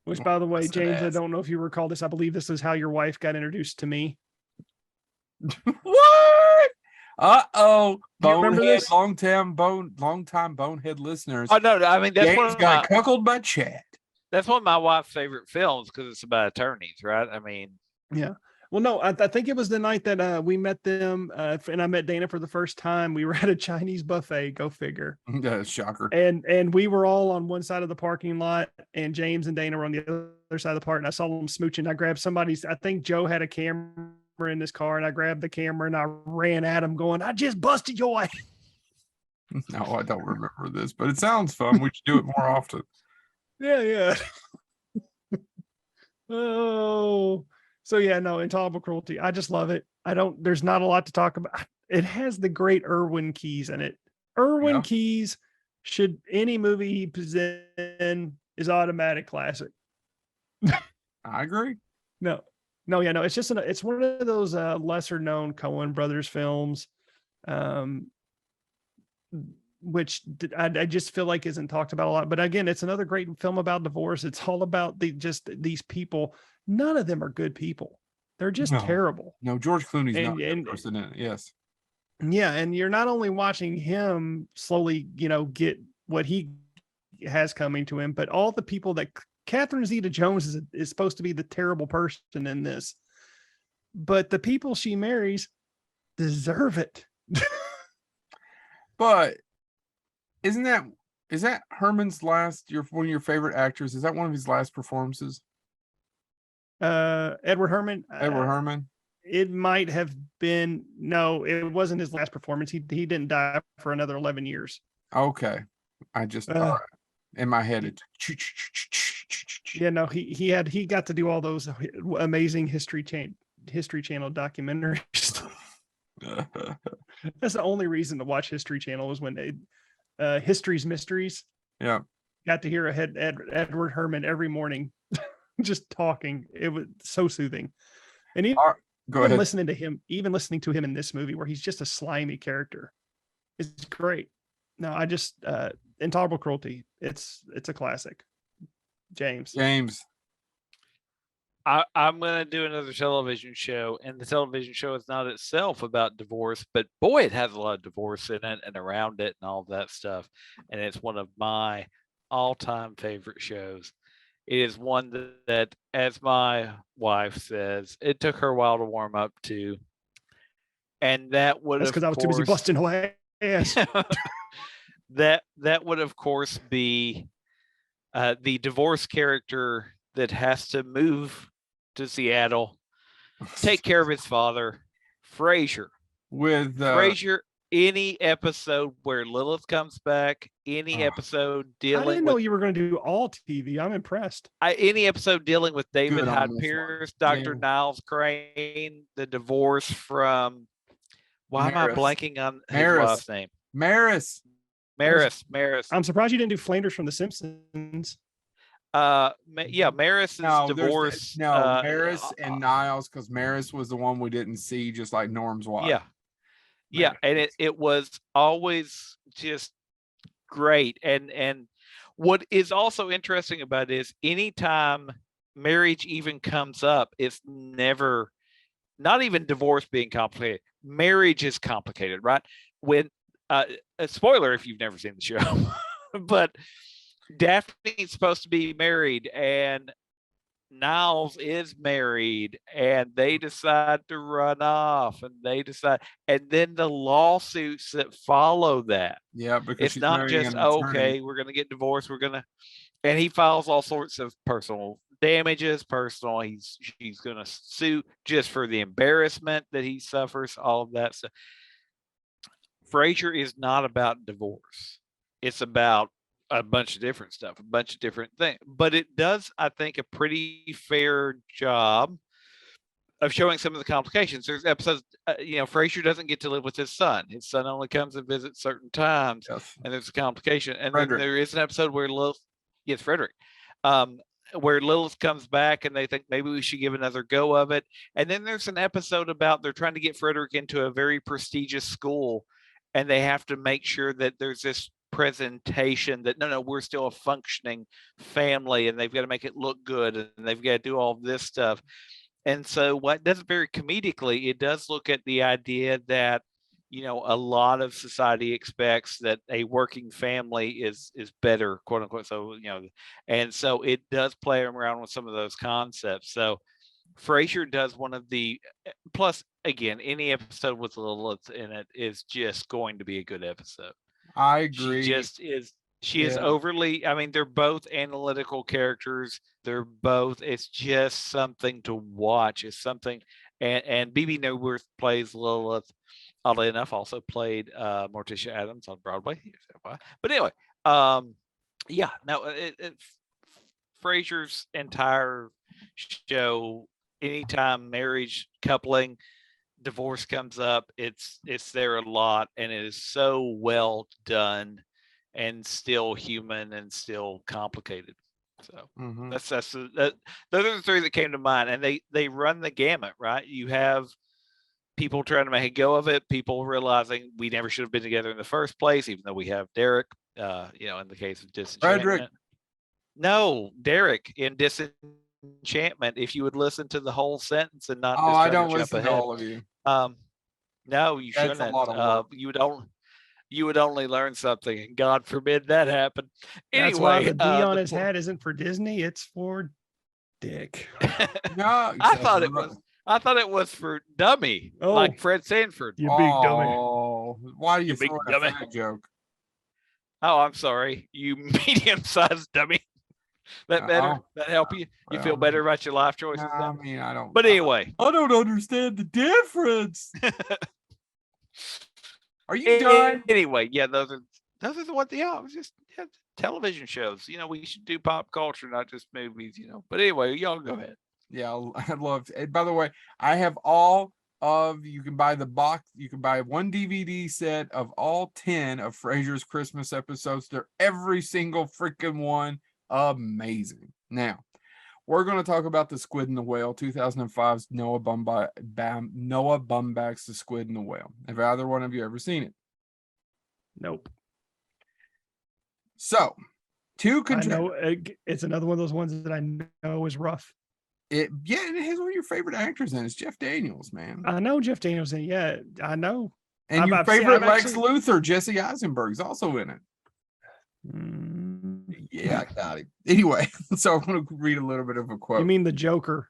Which, by the way, Bust that James, I ass. don't know if you recall this. I believe this is how your wife got introduced to me. What? Uh-oh. You remember Bonehead, this? long time Bonehead listeners. Oh no, I mean that's one James of got my, cuckolded by Chad. that's one of my wife's favorite films because it's about attorneys, right? I mean, Yeah. Well, no, I think it was the night that we met them, and I met Dana for the first time. We were at a Chinese buffet. Go figure. Shocker. And we were all on one side of the parking lot, and James and Dana were on the other side of the park. And I saw them smooching. I grabbed somebody's. I think Joe had a camera in his car, and I grabbed the camera and I ran at him, going, "I just busted your ass." No, I don't remember this, but it sounds fun. We should do it more often. Yeah. Oh, so yeah, no, Intolerable Cruelty. I just love it. There's not a lot to talk about. It has the great Irwin Keys in it. Irwin Yeah. Keys, should any movie he present, is automatic classic. I agree. No, yeah, no. It's just it's one of those lesser known Coen Brothers films, which I just feel like isn't talked about a lot. But again, it's another great film about divorce. It's all about these people. None of them are good people. They're just No. terrible. No, George Clooney's not a And- good person in it. Yes. Yeah, and you're not only watching him slowly, get what he has coming to him, but all the people that Catherine Zeta-Jones is supposed to be the terrible person in this, but the people she marries deserve it. But is that Herman's last, one of your favorite actors? Is that one of his last performances? Edward Herman. Edward Herman? It might have been. No, it wasn't his last performance. He didn't die for another 11 years. Okay. I just Uh, in my head it Yeah, no, he got to do all those amazing History Channel documentaries. That's the only reason to watch History Channel, is when History's Mysteries. Yeah. Got to hear Edward Herman every morning just talking. It was so soothing. And even Go ahead. listening to him in this movie where he's just a slimy character, it's great. No, I just Intolerable Cruelty. It's a classic. James. I'm going to do another television show, and the television show is not itself about divorce, but boy, it has a lot of divorce in it and around it and all of that stuff. And it's one of my all-time favorite shows. It is one that, as my wife says, it took her a while to warm up to. And that would That's because I was too busy busting away ass. that would, of course, be the divorce character that has to move to Seattle, take care of his father, Frasier. With Frasier, any episode where Lilith comes back, any episode dealing I didn't know you were going to do all TV. I'm impressed. Any episode dealing with David Good on Hyde this Pierce, one. Dr. Yeah. Niles Crane, the divorce from, why am I Maris. blanking on his Maris. last name? Maris. I'm surprised you didn't do Flanders from The Simpsons. Maris's divorce. Maris and Niles, because Maris was the one we didn't see, just like Norm's wife. Yeah, and it was always just great. And what is also interesting about it is anytime marriage even comes up, it's never, not even divorce being complicated. Marriage is complicated, right? When a spoiler if you've never seen the show, but Daphne's supposed to be married and Niles is married and they decide to run off and then the lawsuits that follow that. Yeah, because it's not just okay, we're gonna get divorced, and he files all sorts of personal damages, he's gonna sue just for the embarrassment that he suffers, all of that stuff. Frasier is not about divorce. It's about a bunch of different stuff, a bunch of different things, but it does, I think, a pretty fair job of showing some of the complications. There's episodes, Frasier doesn't get to live with his son. His son only comes and visits certain times, and there's a complication. And then there is an episode where Frederick, where Lilith comes back and they think maybe we should give another go of it. And then there's an episode about they're trying to get Frederick into a very prestigious school, and they have to make sure that there's this presentation that no, we're still a functioning family, and they've got to make it look good, and they've got to do all this stuff. And so what does it very comedically, it does look at the idea that, a lot of society expects that a working family is better, quote unquote. So, and so it does play around with some of those concepts. So Frasier does one of the, plus again, any episode with Lilith in it is just going to be a good episode. I agree. She is overly, they're both analytical characters. It's just something to watch. It's something, and Bebe Neuwirth plays Lilith. Oddly enough, also played Morticia Adams on Broadway. But anyway, Frasier's entire show, anytime marriage, coupling, divorce comes up, it's there a lot, and it is so well done and still human and still complicated. So those are the three that came to mind, and they run the gamut, right? You have people trying to make a go of it, people realizing we never should have been together in the first place, even though we have Derek, in the case of Disenchantment. Frederick. No, Derek in Disenchantment, if you would listen to the whole sentence and not I don't listen to all of you. No, you That's a shouldn't. lot of work. You would only learn something, and God forbid that happen. That's why Anyway, the D on his hat isn't for Disney, it's for Dick. No, I thought it was for dummy, like Fred Sanford. You big dummy. Oh, why do you big throw in dummy. a fat joke? Oh, I'm sorry. You medium-sized dummy. That better? That help you? You feel better about your life choices? I don't. But anyway. I don't understand the difference. Are you done? Anyway, yeah, those are what they are. It's just television shows. We should do pop culture, not just movies, But anyway, y'all go ahead. Yeah, I love it. By the way, I have all you can buy the box, you can buy one DVD set of all 10 of Frasier's Christmas episodes. They're every single freaking one amazing. Now, we're going to talk about The Squid and the Whale, 2005's Noah Baumbach's The Squid and the Whale. Have either one of you ever seen it? Nope. So, I know it's another one of those ones that I know is rough. and it has one of your favorite actors in it. It's Jeff Daniels, man. I know Jeff Daniels in it. Yeah, I know. And your I've seen- favorite I've Lex actually- Luthor, Jesse Eisenberg's also in it. Mm, Yeah, I got it. Anyway, so I'm going to read a little bit of a quote. you mean the Joker?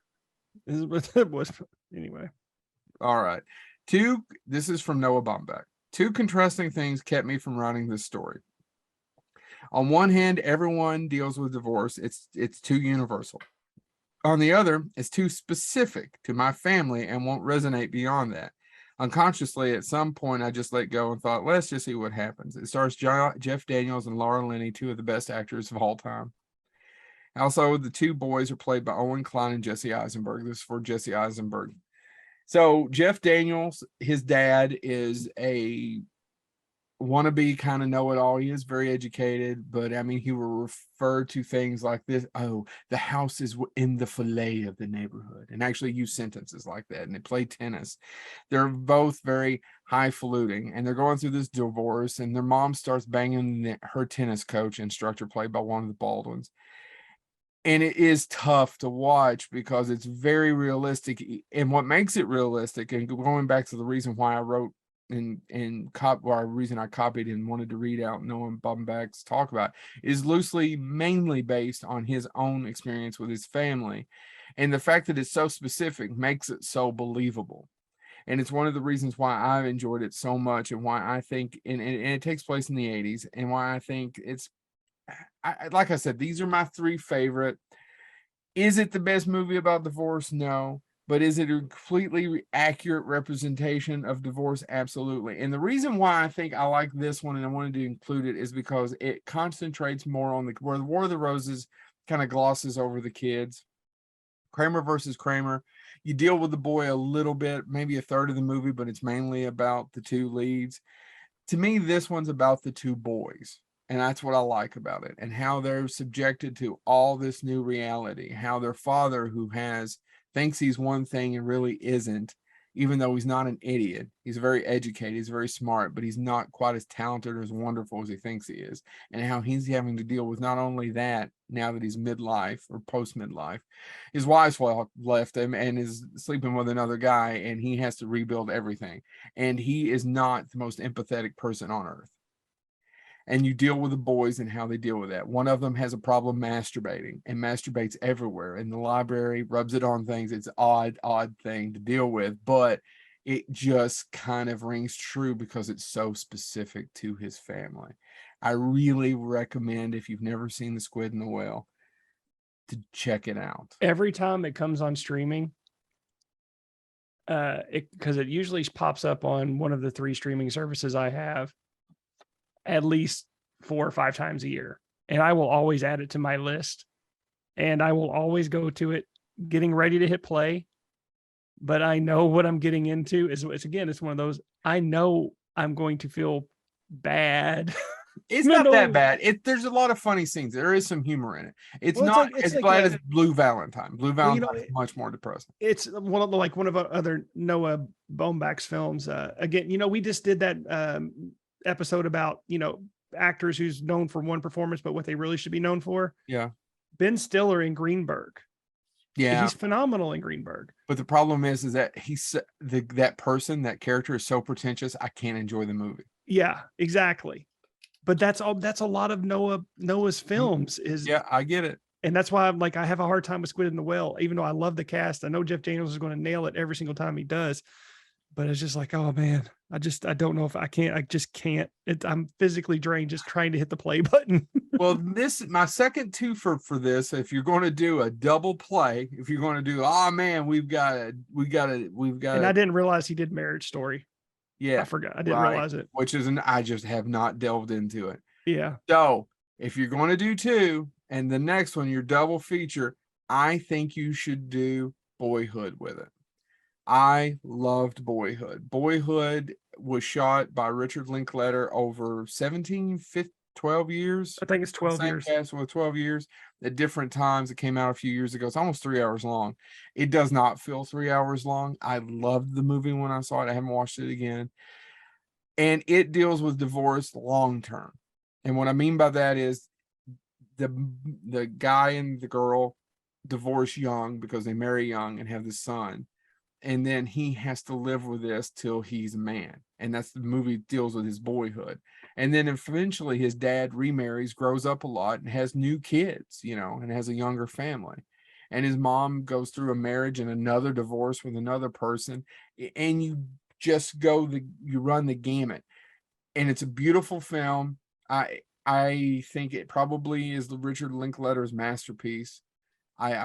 Is what it was. Anyway. All right. This is from Noah Baumbach. 2 contrasting things kept me from writing this story. On one hand, everyone deals with divorce. It's too universal. On the other, it's too specific to my family and won't resonate beyond that. Unconsciously, at some point, I just let go and thought, let's just see what happens. It stars Jeff Daniels and Laura Linney, 2 of the best actors of all time. Also, the 2 boys are played by Owen Klein and Jesse Eisenberg. This is for Jesse Eisenberg. So Jeff Daniels, his dad is a wannabe kind of know-it-all. He is very educated, but I mean, he will refer to things like this. Oh, the house is in the fillet of the neighborhood, and actually use sentences like that. And they play tennis. They're both very highfalutin, and they're going through this divorce, and their mom starts banging her tennis coach instructor, played by one of the Baldwins. And it is tough to watch because it's very realistic. And what makes it realistic, and going back to the reason why I wrote reason I copied and wanted to read out Noah Baumbach's talk about, is loosely mainly based on his own experience with his family. And the fact that it's so specific makes it so believable. And it's one of the reasons why I've enjoyed it so much, and why I think, and it takes place in the 80s, and why I think it's, like I said, these are my 3 favorite. Is it the best movie about divorce? No. But is it a completely accurate representation of divorce? Absolutely. And the reason why I think I like this one and I wanted to include it is because it concentrates more on where the War of the Roses kind of glosses over the kids. Kramer versus Kramer. You deal with the boy a little bit, maybe a third of the movie, but it's mainly about the 2 leads. To me, this one's about the 2 boys. And that's what I like about it, and how they're subjected to all this new reality, how their father, who thinks he's one thing and really isn't, even though he's not an idiot. He's very educated, he's very smart, but he's not quite as talented or as wonderful as he thinks he is. And how he's having to deal with not only that, now that he's midlife or post-midlife, his wife's left him and is sleeping with another guy, and he has to rebuild everything. And he is not the most empathetic person on earth. And you deal with the boys and how they deal with that. One of them has a problem masturbating and masturbates everywhere in the library, rubs it on things. It's an odd thing to deal with, but it just kind of rings true because it's so specific to his family. I really recommend, if you've never seen The Squid and the Whale, to check it out. Every time it comes on streaming, because it usually pops up on one of the 3 streaming services I have at least 4 or 5 times a year, and I will always add it to my list, and I will always go to it getting ready to hit play, but I know what I'm getting into. It's one of those, I know I'm going to feel bad. It's not that bad. There's a lot of funny scenes. There is some humor in it. It's not as bad as Blue Valentine. Blue Valentine is much more depressing. It's one of our other Noah Baumbach's films. Again, we just did that episode about actors who's known for one performance but what they really should be known for. Yeah. Ben Stiller in Greenberg. Yeah, he's phenomenal in Greenberg. But the problem is that that character is so pretentious, I can't enjoy the movie. Yeah, exactly. But that's a lot of Noah's films is. Yeah, I get it. And that's why I have a hard time with Squid and the Whale, even though I love the cast. I know Jeff Daniels is going to nail it every single time he does. But it's just like, oh man, I don't know if I can't. I just can't. I'm physically drained just trying to hit the play button. Well, my second two for this, if you're going to do a double play, if you're going to do, oh man, we've got. And I didn't realize he did Marriage Story. Yeah, I forgot. I didn't realize it. I just have not delved into it. Yeah. So if you're going to do 2, and the next one, your double feature, I think you should do Boyhood with it. I loved Boyhood. Boyhood was shot by Richard Linklater over 12 years. I think it's 12 Same years. cast with 12 years at different times. It came out a few years ago. It's almost 3 hours long. It does not feel 3 hours long. I loved the movie when I saw it. I haven't watched it again. And it deals with divorce long term. And what I mean by that is the guy and the girl divorce young because they marry young and have this son, and then he has to live with this till he's a man, and that's the movie deals with his boyhood. And then eventually his dad remarries, grows up a lot, and has new kids, and has a younger family. And his mom goes through a marriage and another divorce with another person, and you just you run the gamut. And it's a beautiful film. I think it probably is the Richard Linklater's masterpiece.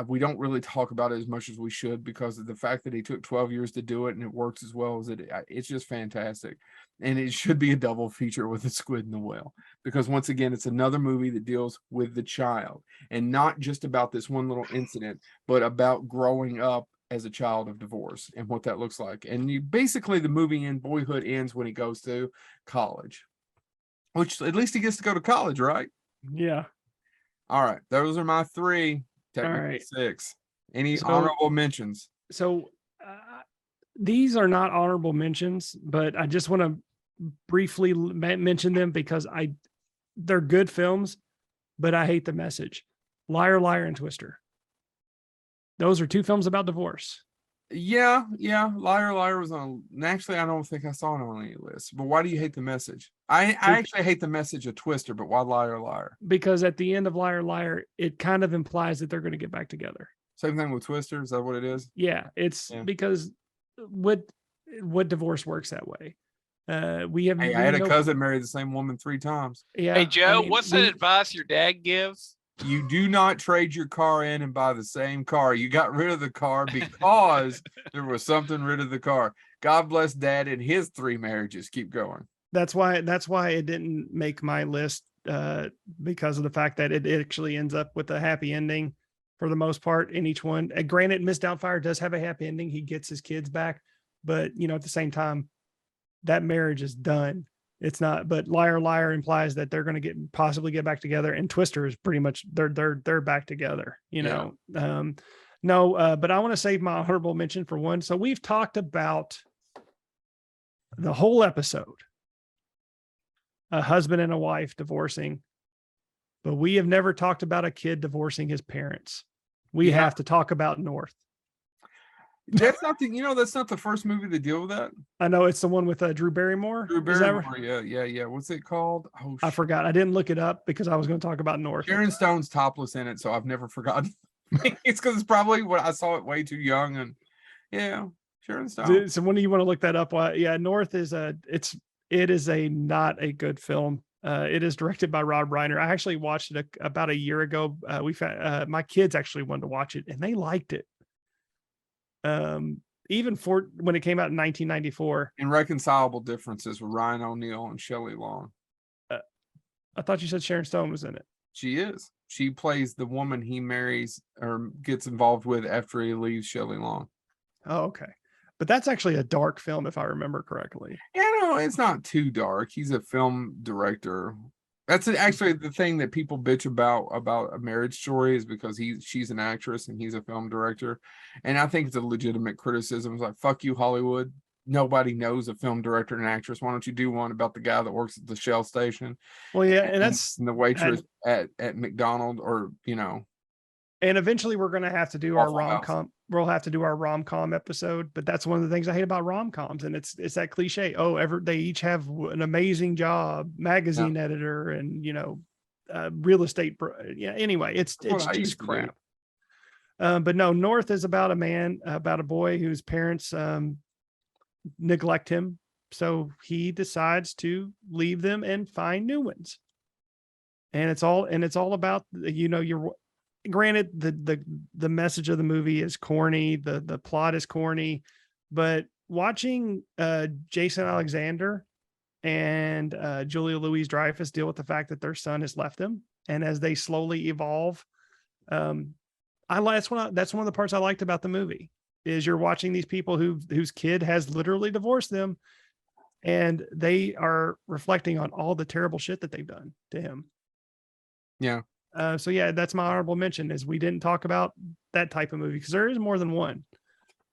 We don't really talk about it as much as we should because of the fact that he took 12 years to do it and it works as well as it's just fantastic. And it should be a double feature with The Squid and the Whale, because once again, it's another movie that deals with the child and not just about this one little incident, but about growing up as a child of divorce and what that looks like. And basically the movie in Boyhood ends when he goes to college, which at least he gets to go to college, right? Yeah. All right. Those are my three. Technically right. 6. Any So- honorable mentions? So these are not honorable mentions, but I just want to briefly mention them because they're good films, but I hate the message. Liar, Liar, and Twister. Those are 2 films about divorce. Yeah. Liar, Liar was on. Actually, I don't think I saw it on any list. But why do you hate the message? I actually hate the message of Twister, but why Liar, Liar? Because at the end of Liar, Liar, it kind of implies that they're going to get back together. Same thing with Twister. Is that what it is? Yeah, it's because what divorce works that way. We have. Hey, I had a cousin marry the same woman 3 times. Yeah. Hey Joe, what's that advice your dad gives? You do not trade your car in and buy the same car. You got rid of the car because there was something rid of the car. God bless Dad and his 3 marriages. Keep going. That's why it didn't make my list because of the fact that it actually ends up with a happy ending for the most part in each one. Granted, Miss Doubtfire does have a happy ending. He gets his kids back, but at the same time, that marriage is done. It's not, but Liar, Liar implies that they're going to possibly get back together, and Twister is pretty much they're back together. No, but I want to save my honorable mention for one. So we've talked about the whole episode, a husband and a wife divorcing, but we have never talked about a kid divorcing his parents. We have to talk about North. That's not that's not the first movie to deal with that. I know it's the one with Drew Barrymore. Drew Barrymore, yeah. What's it called? Oh, I forgot. I didn't look it up because I was going to talk about North. Sharon Stone's topless in it, so I've never forgotten. It's because it's probably what I saw it way too young, and yeah, Sharon Stone. So when do you want to look that up? Yeah, North is it is not a good film. It is directed by Rob Reiner. I actually watched it about a year ago. My kids actually wanted to watch it, and they liked it. Even for when it came out in 1994. Irreconcilable Differences with Ryan O'Neal and Shelley Long. I thought you said Sharon Stone was in it. She is. She plays the woman he marries or gets involved with after he leaves Shelley Long. Oh, okay. But that's actually a dark film, if I remember correctly. Yeah, no, it's not too dark. He's a film director. That's actually the thing that people bitch about A Marriage Story is because she's an actress and he's a film director. And I think it's a legitimate criticism. It's like, fuck you, Hollywood. Nobody knows a film director and actress. Why don't you do one about the guy that works at the Shell station? Well, yeah, and that's the waitress at McDonald's, or And eventually we're going to have to do our rom-com. We'll have to do our rom-com episode, but that's one of the things I hate about rom-coms. And it's that cliche. Oh, they each have an amazing job, magazine editor and, real estate. Anyway, it's just crap. But no, North is about a boy whose parents neglect him. So he decides to leave them and find new ones. And it's all about, granted, the message of the movie is corny, the plot is corny, but watching Jason Alexander and Julia Louis-Dreyfus deal with the fact that their son has left them, and as they slowly evolve, that's one of the parts I liked about the movie. is you're watching these people whose kid has literally divorced them, and they are reflecting on all the terrible shit that they've done to him. Yeah. So yeah, that's my honorable mention, is we didn't talk about that type of movie, because there is more than one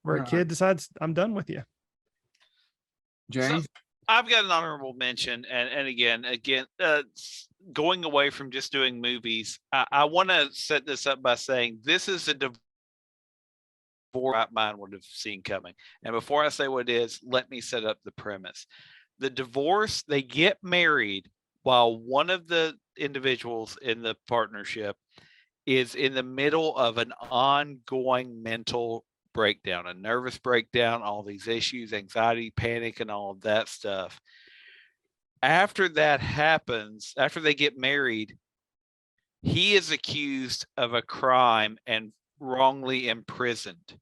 where a Right. kid decides, I'm done with you. James. I've got an honorable mention, and again, going away from just doing movies, I want to set this up by saying this is a divorce right mind would have seen coming. And before I say what it is, let me set up the premise. The divorce, they get married while one of the individuals in the partnership is in the middle of an ongoing mental breakdown, a nervous breakdown, all these issues, anxiety, panic, and all of that stuff. After that happens, after they get married, he is accused of a crime and wrongly imprisoned.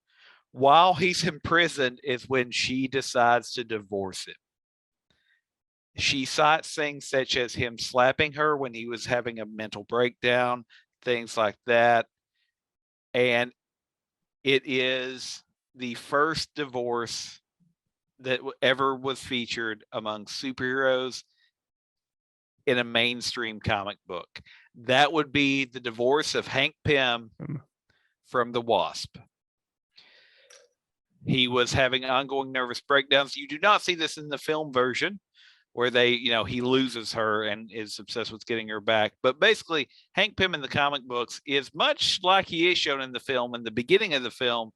While he's in prison is when she decides to divorce him. She cites things such as him slapping her when he was having a mental breakdown, things like that. And it is the first divorce that ever was featured among superheroes in a mainstream comic book. That would be the divorce of Hank Pym from the Wasp. He was having ongoing nervous breakdowns. You do not see this in the film version, where he loses her and is obsessed with getting her back. But basically, Hank Pym in the comic books is much like he is shown in the film. In the beginning of the film,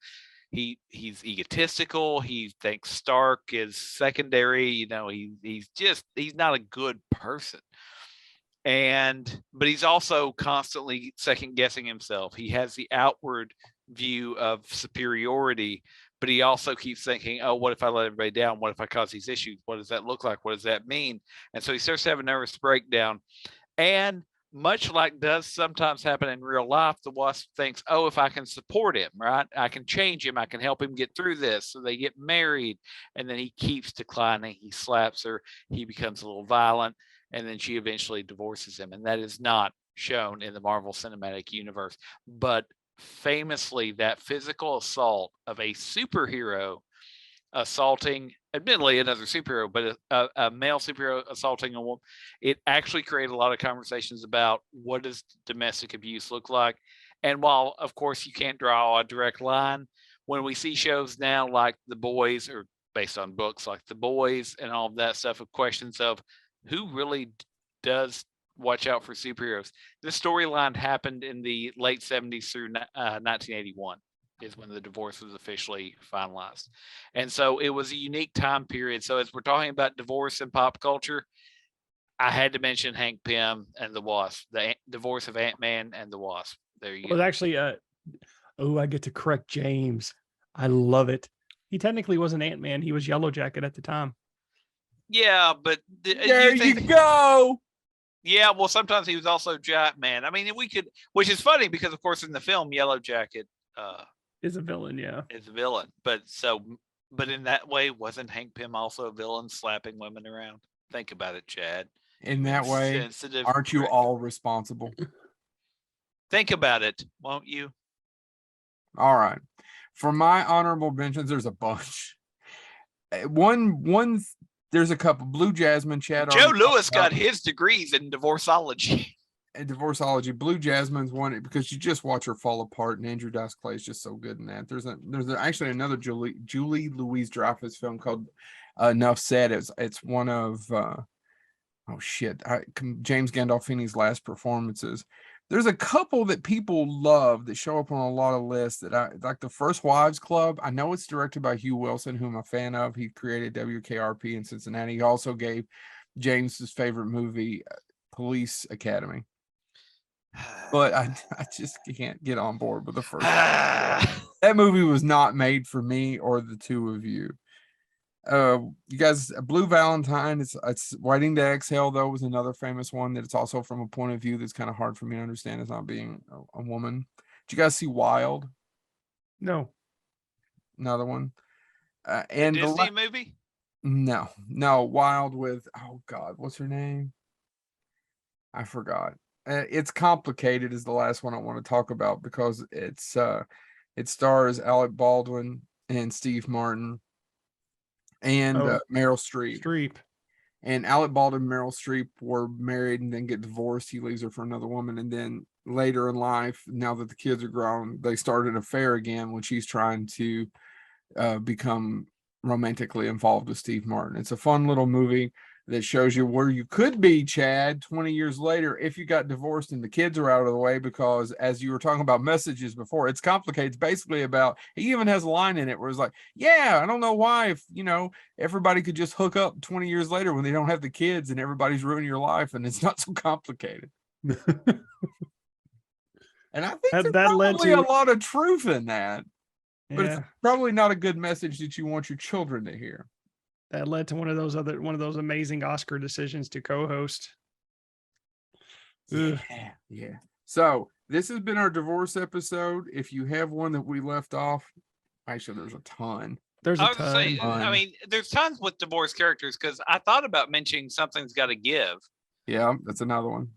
he's egotistical. He thinks Stark is secondary. He's not a good person. But he's also constantly second guessing himself. He has the outward view of superiority, but he also keeps thinking, oh, what if I let everybody down? What if I cause these issues? What does that look like? What does that mean? And so he starts to have a nervous breakdown. And much like does sometimes happen in real life, the Wasp thinks, oh, if I can support him, right? I can change him. I can help him get through this. So they get married, and then he keeps declining. He slaps her. He becomes a little violent, and then she eventually divorces him. And that is not shown in the Marvel Cinematic Universe. But famously, that physical assault of a superhero assaulting, admittedly another superhero, but a male superhero assaulting a woman, it actually created a lot of conversations about what does domestic abuse look like. And while of course you can't draw a direct line, when we see shows now like The Boys, or based on books like The Boys and all of that stuff, of questions of who really does watch out for superheroes. This storyline happened in the late 70s through 1981 is when the divorce was officially finalized. And so it was a unique time period. So as we're talking about divorce in pop culture, I had to mention Hank Pym and the Wasp, the divorce of Ant-Man and the Wasp. There you Well, go. actually, I get to correct James. I love it. He technically wasn't Ant-Man. He was Yellow Jacket at the time. Yeah, but There you go. Yeah, well, sometimes he was also Giant Man. I mean, which is funny because, of course, in the film, Yellow Jacket is a villain. Yeah, is a villain. But in that way, wasn't Hank Pym also a villain, slapping women around? Think about it, Chad. In that way, aren't you all responsible? Think about it, won't you? All right. For my honorable mentions, there's a bunch. There's a couple. Blue Jasmine, Chad. Joe Lewis got his degrees in divorceology. And divorceology. Blue Jasmine's one because you just watch her fall apart, and Andrew Dice Clay is just so good in that. There's actually another Julie Louis-Dreyfus film called Enough Said. It's one of James Gandolfini's last performances. There's a couple that people love that show up on a lot of lists that I like. The First Wives Club. I know it's directed by Hugh Wilson, whom I'm a fan of. He created WKRP in Cincinnati. He also gave James's favorite movie, Police Academy. But I just can't get on board with the first. That movie was not made for me or the two of you. You guys, Blue Valentine, it's Waiting to Exhale, though, was another famous one that it's also from a point of view that's kind of hard for me to understand as not being a woman. Did you guys see Wild? No. Another one. And Disney movie? No, Wild with, oh God, what's her name? I forgot. It's Complicated is the last one I want to talk about because it stars Alec Baldwin and Steve Martin and Oh. Meryl Streep. Streep. And Alec Baldwin and Meryl Streep were married and then get divorced. He leaves her for another woman. And then later in life, now that the kids are grown, they start an affair again when she's trying to become romantically involved with Steve Martin. It's a fun little movie that shows you where you could be, Chad, 20 years later if you got divorced and the kids are out of the way, because as you were talking about messages before, it's complicated. It's basically about, he even has a line in it where it's like, yeah, I don't know why, if everybody could just hook up 20 years later when they don't have the kids and everybody's ruining your life and it's not so complicated. And I think That there's led probably to- a lot of truth in that, but Yeah. it's probably not a good message that you want your children to hear. That led to one of those amazing Oscar decisions to co-host. Ugh. Yeah. So this has been our divorce episode. If you have one that we left off, actually, there's a ton. There's I a was gonna say, ton. I mean, there's tons with divorce characters because I thought about mentioning Something's Got to Give, Yeah, that's another one.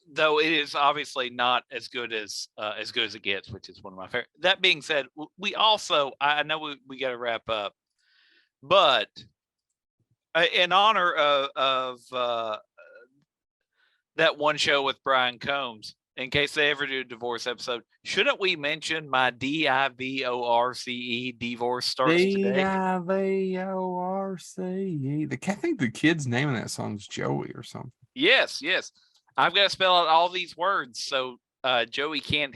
though it is obviously not as good as it gets, which is one of my favorite. That being said, we also, I know we got to wrap up, but in honor of that one show with Brian Combs, in case they ever do a divorce episode, shouldn't we mention my DIVORCE divorce starts today? DIVORCE. I think the kid's name in that song is Joey or something. Yes. I've got to spell out all these words so Joey can't.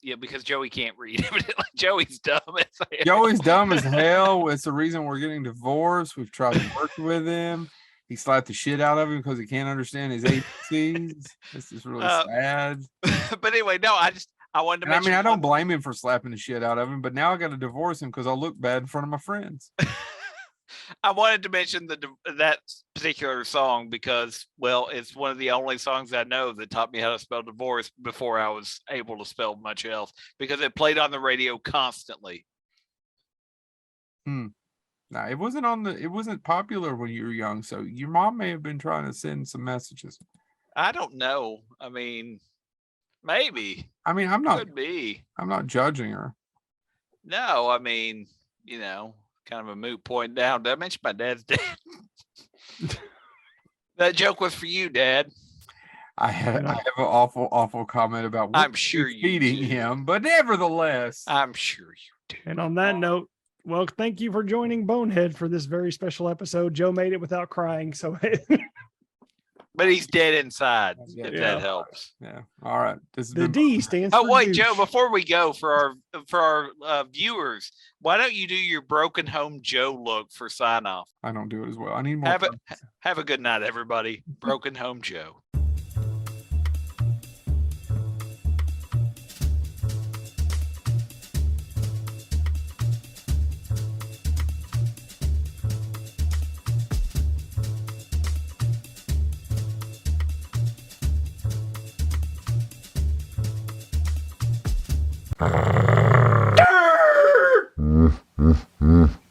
Because Joey can't read. Joey's dumb. Joey's dumb as hell. It's the reason we're getting divorced. We've tried to work with him. He slapped the shit out of him because he can't understand his ABCs. This is really sad. But anyway, no, I wanted to And I mention. mean, I don't blame him for slapping the shit out of him, but now I got to divorce him because I'll look bad in front of my friends. I wanted to mention that particular song because, well, it's one of the only songs I know that taught me how to spell divorce before I was able to spell much else, because it played on the radio constantly. No, it wasn't popular when you were young, so your mom may have been trying to send some messages. I don't know. I mean, maybe. I mean, Could be. I'm not judging her. No, I mean, kind of a moot point down. Did I mention my dad's dead? That joke was for you, Dad. I have an awful comment about I'm sure you feeding do. him, but nevertheless, I'm sure you do. And on that note, well, thank you for joining Bonehead for this very special episode. Joe made it without crying, so But he's dead inside, Yeah. if that helps. yeah. All right. This has the been D stands Oh for wait, douche. Joe, before we go, for our viewers, why don't you do your broken home Joe look for sign off? I don't do it as well. I need more. Have a good night, everybody. Broken home Joe. time.